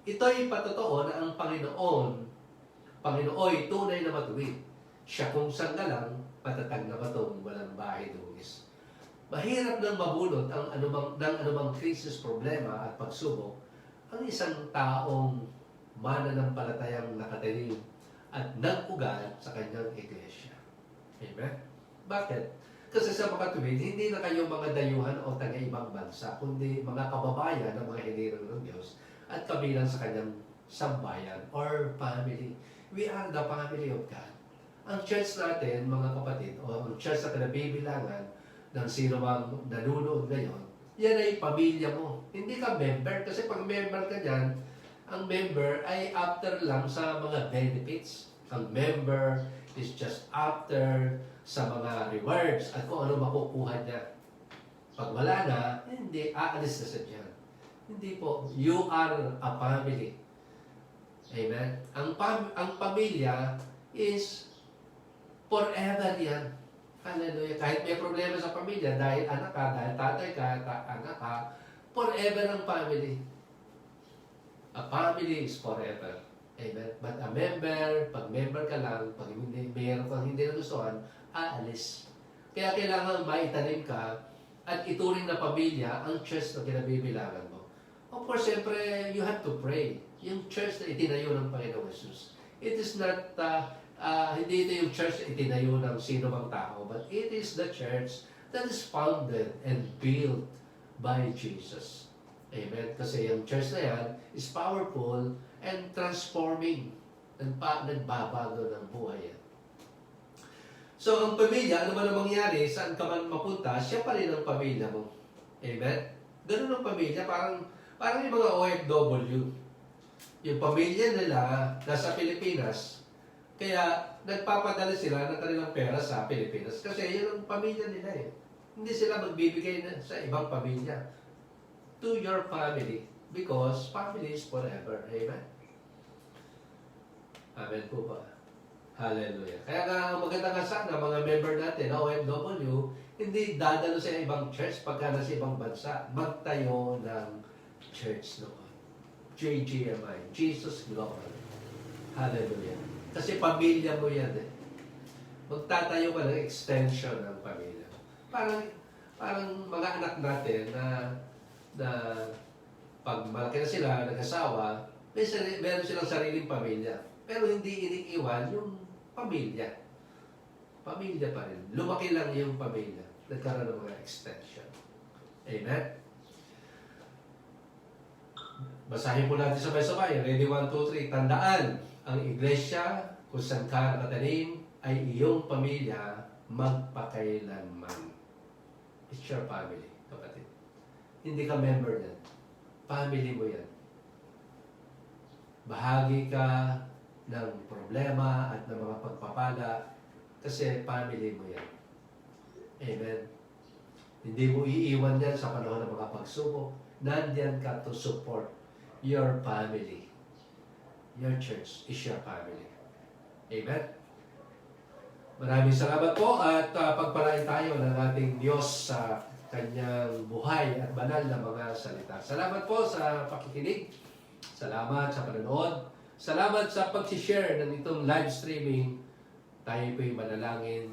[SPEAKER 1] Ito'y patotoo na ang Panginooy tunay na matuwid. Siya kung sanggalang patatag na batong walang bahay dungis. Mahirap nang mabulot ng anumang krisis, problema at pagsubok ang isang taong mananampalatayang nakatanim at nag-ugat sa kanyang iglesia. Amen? Bakit? Kasi sa mga tuwid, hindi na kayo mga dayuhan o taga-ibang bansa, kundi mga kababayan ng mga hinirang ng Diyos at kabilang sa kanyang sambayan or family. We are the family of God. Ang church natin, mga kapatid, o ang church na kinabibilangan ng sino mang nanunood ngayon, yan ay pamilya mo. Hindi ka member, kasi pag member ka dyan, ang member ay after lang sa mga benefits. Ang member is just after sa mga rewards at kung ano makukuha niya. Pag wala na, hindi, aalis na siya dyan. Hindi po. You are a family. Amen? Ang pamilya is forever yan. Hallelujah. Kahit may problema sa pamilya, dahil anak ka, dahil tatay ka, anak ka, forever ang family. A family is forever. Amen? But a member, pag member ka lang, pag mayroon kang hindi nagustuhan, aalis. Kaya kailangan maitanim ka at ituring na pamilya ang church na kinabibilangan mo. Of course, siyempre, you have to pray. Yung church na itinayo ng Panginoong Jesus. It is not, hindi ito yung church na itinayo ng sino mang tao, but it is the church that is founded and built by Jesus. Amen? Kasi yung church na yan is powerful and transforming. Nagbabago ng buhay yan. So, ang pamilya, ano man ang mangyari, saan ka man mapunta, siya pa rin ang pamilya mo. Amen? Ganun ang pamilya, parang yung mga OFW. Yung pamilya nila nasa Pilipinas, kaya nagpapadala sila ng kanilang pera sa Pilipinas. Kasi yun ang pamilya nila eh. Hindi sila magbibigay na sa ibang pamilya. To your family. Because family is forever. Amen? Amen po ba? Hallelujah. Kaya nga, maganda nga sana, mga member natin, OFW, hindi hindi dadalo sa ibang church pagka nasa ibang bansa. Magtayo ng church noon. JGMI, Jesus Global. Hallelujah. Kasi pamilya mo yan eh. Magtatayo ka ng extension ng pamilya. Parang mga anak natin na pag malaki na sila, nag-asawa, meron silang sariling pamilya. Pero hindi iniiwan yung pamilya. Pamilya pa rin. Lumaki lang yung pamilya. Nagkaroon ng mga extension. Amen? Basahin po natin sabay-sabay. Ready, 1, 2, 3. Tandaan, ang iglesia kung saan ka nakatanim ay iyong pamilya magpakailanman. It's your family, kapatid. Hindi ka member yan. Family mo yan. Bahagi ka ng problema at ng mga pagpapala kasi family mo yan. Amen. Hindi mo iiwan yan sa panahon ng mga pagsubok. Nandiyan ka to support your family. Your church is your family. Amen. Maraming salamat po at pagpalain tayo ng ating Diyos sa kanyang buhay at banal na mga salita. Salamat po sa pakikinig. Salamat sa panonood. Salamat sa pag-share ng itong live streaming. Tayo po'y manalangin.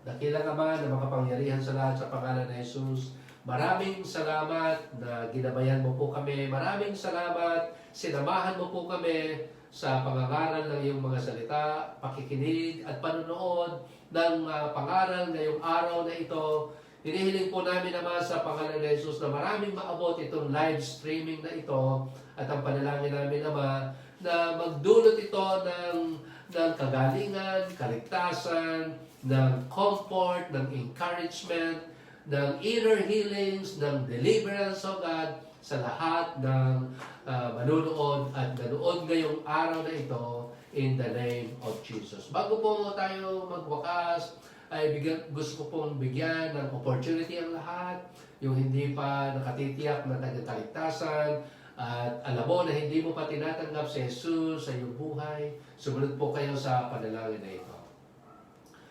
[SPEAKER 1] Dakilang Ama na makapangyarihan sa lahat sa pangalan ng Jesus. Maraming salamat na ginabayan mo po kami. Maraming salamat. Sinamahan mo po kami sa pangangaral ng iyong mga salita, pakikinig at panonood ng pangaral ngayong araw na ito. Hinihiling po namin naman sa pangalan ng Jesus na maraming maabot itong live streaming na ito at ang panalangin namin naman na magdulot ito ng kagalingan, kaligtasan, ng comfort, ng encouragement, ng inner healings, ng deliverance of God sa lahat ng manunood at nanood ngayong araw na ito in the name of Jesus. Bago po tayo magwakas, ay gusto ko pong bigyan ng opportunity ang lahat, yung hindi pa nakatitiyak na nagkakaligtasan, at alam mo na hindi mo pa tinatanggap si Jesus sa iyong buhay, sumunod po kayo sa panalangin na ito.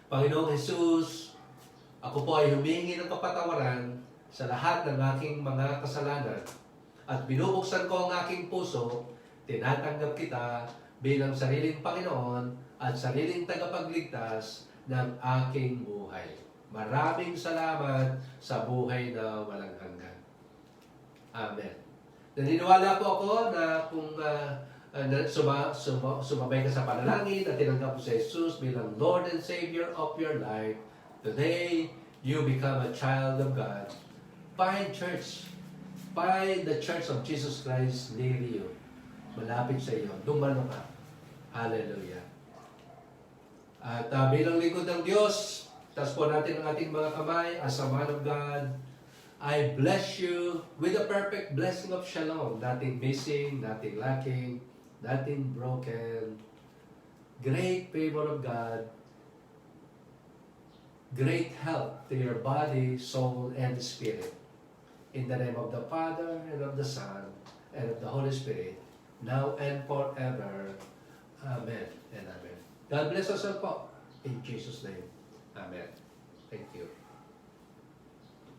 [SPEAKER 1] Panginoong Jesus, ako po ay humingi ng kapatawaran sa lahat ng aking mga kasalanan at binubuksan ko ang aking puso, tinatanggap kita bilang sariling Panginoon at sariling tagapagligtas ng aking buhay. Maraming salamat sa buhay na walang hanggan. Amen. Naniniwala po ako na kung sumabay ka sa panalangin at tinanggap mo si Jesus bilang Lord and Savior of your life, today, you become a child of God. Find church. Find the Church of Jesus Christ near you. Malapit sa iyo. Dumalo ka. Hallelujah. At bilang lingkod ng Diyos, taas po natin ang ating mga kamay as a man of God. I bless you with the perfect blessing of shalom. Nothing missing, nothing lacking, nothing broken. Great favor of God. Great health to your body, soul, and spirit. In the name of the Father, and of the Son, and of the Holy Spirit, now and forever. Amen and amen. God bless us all po. In Jesus' name. Amen. Thank you.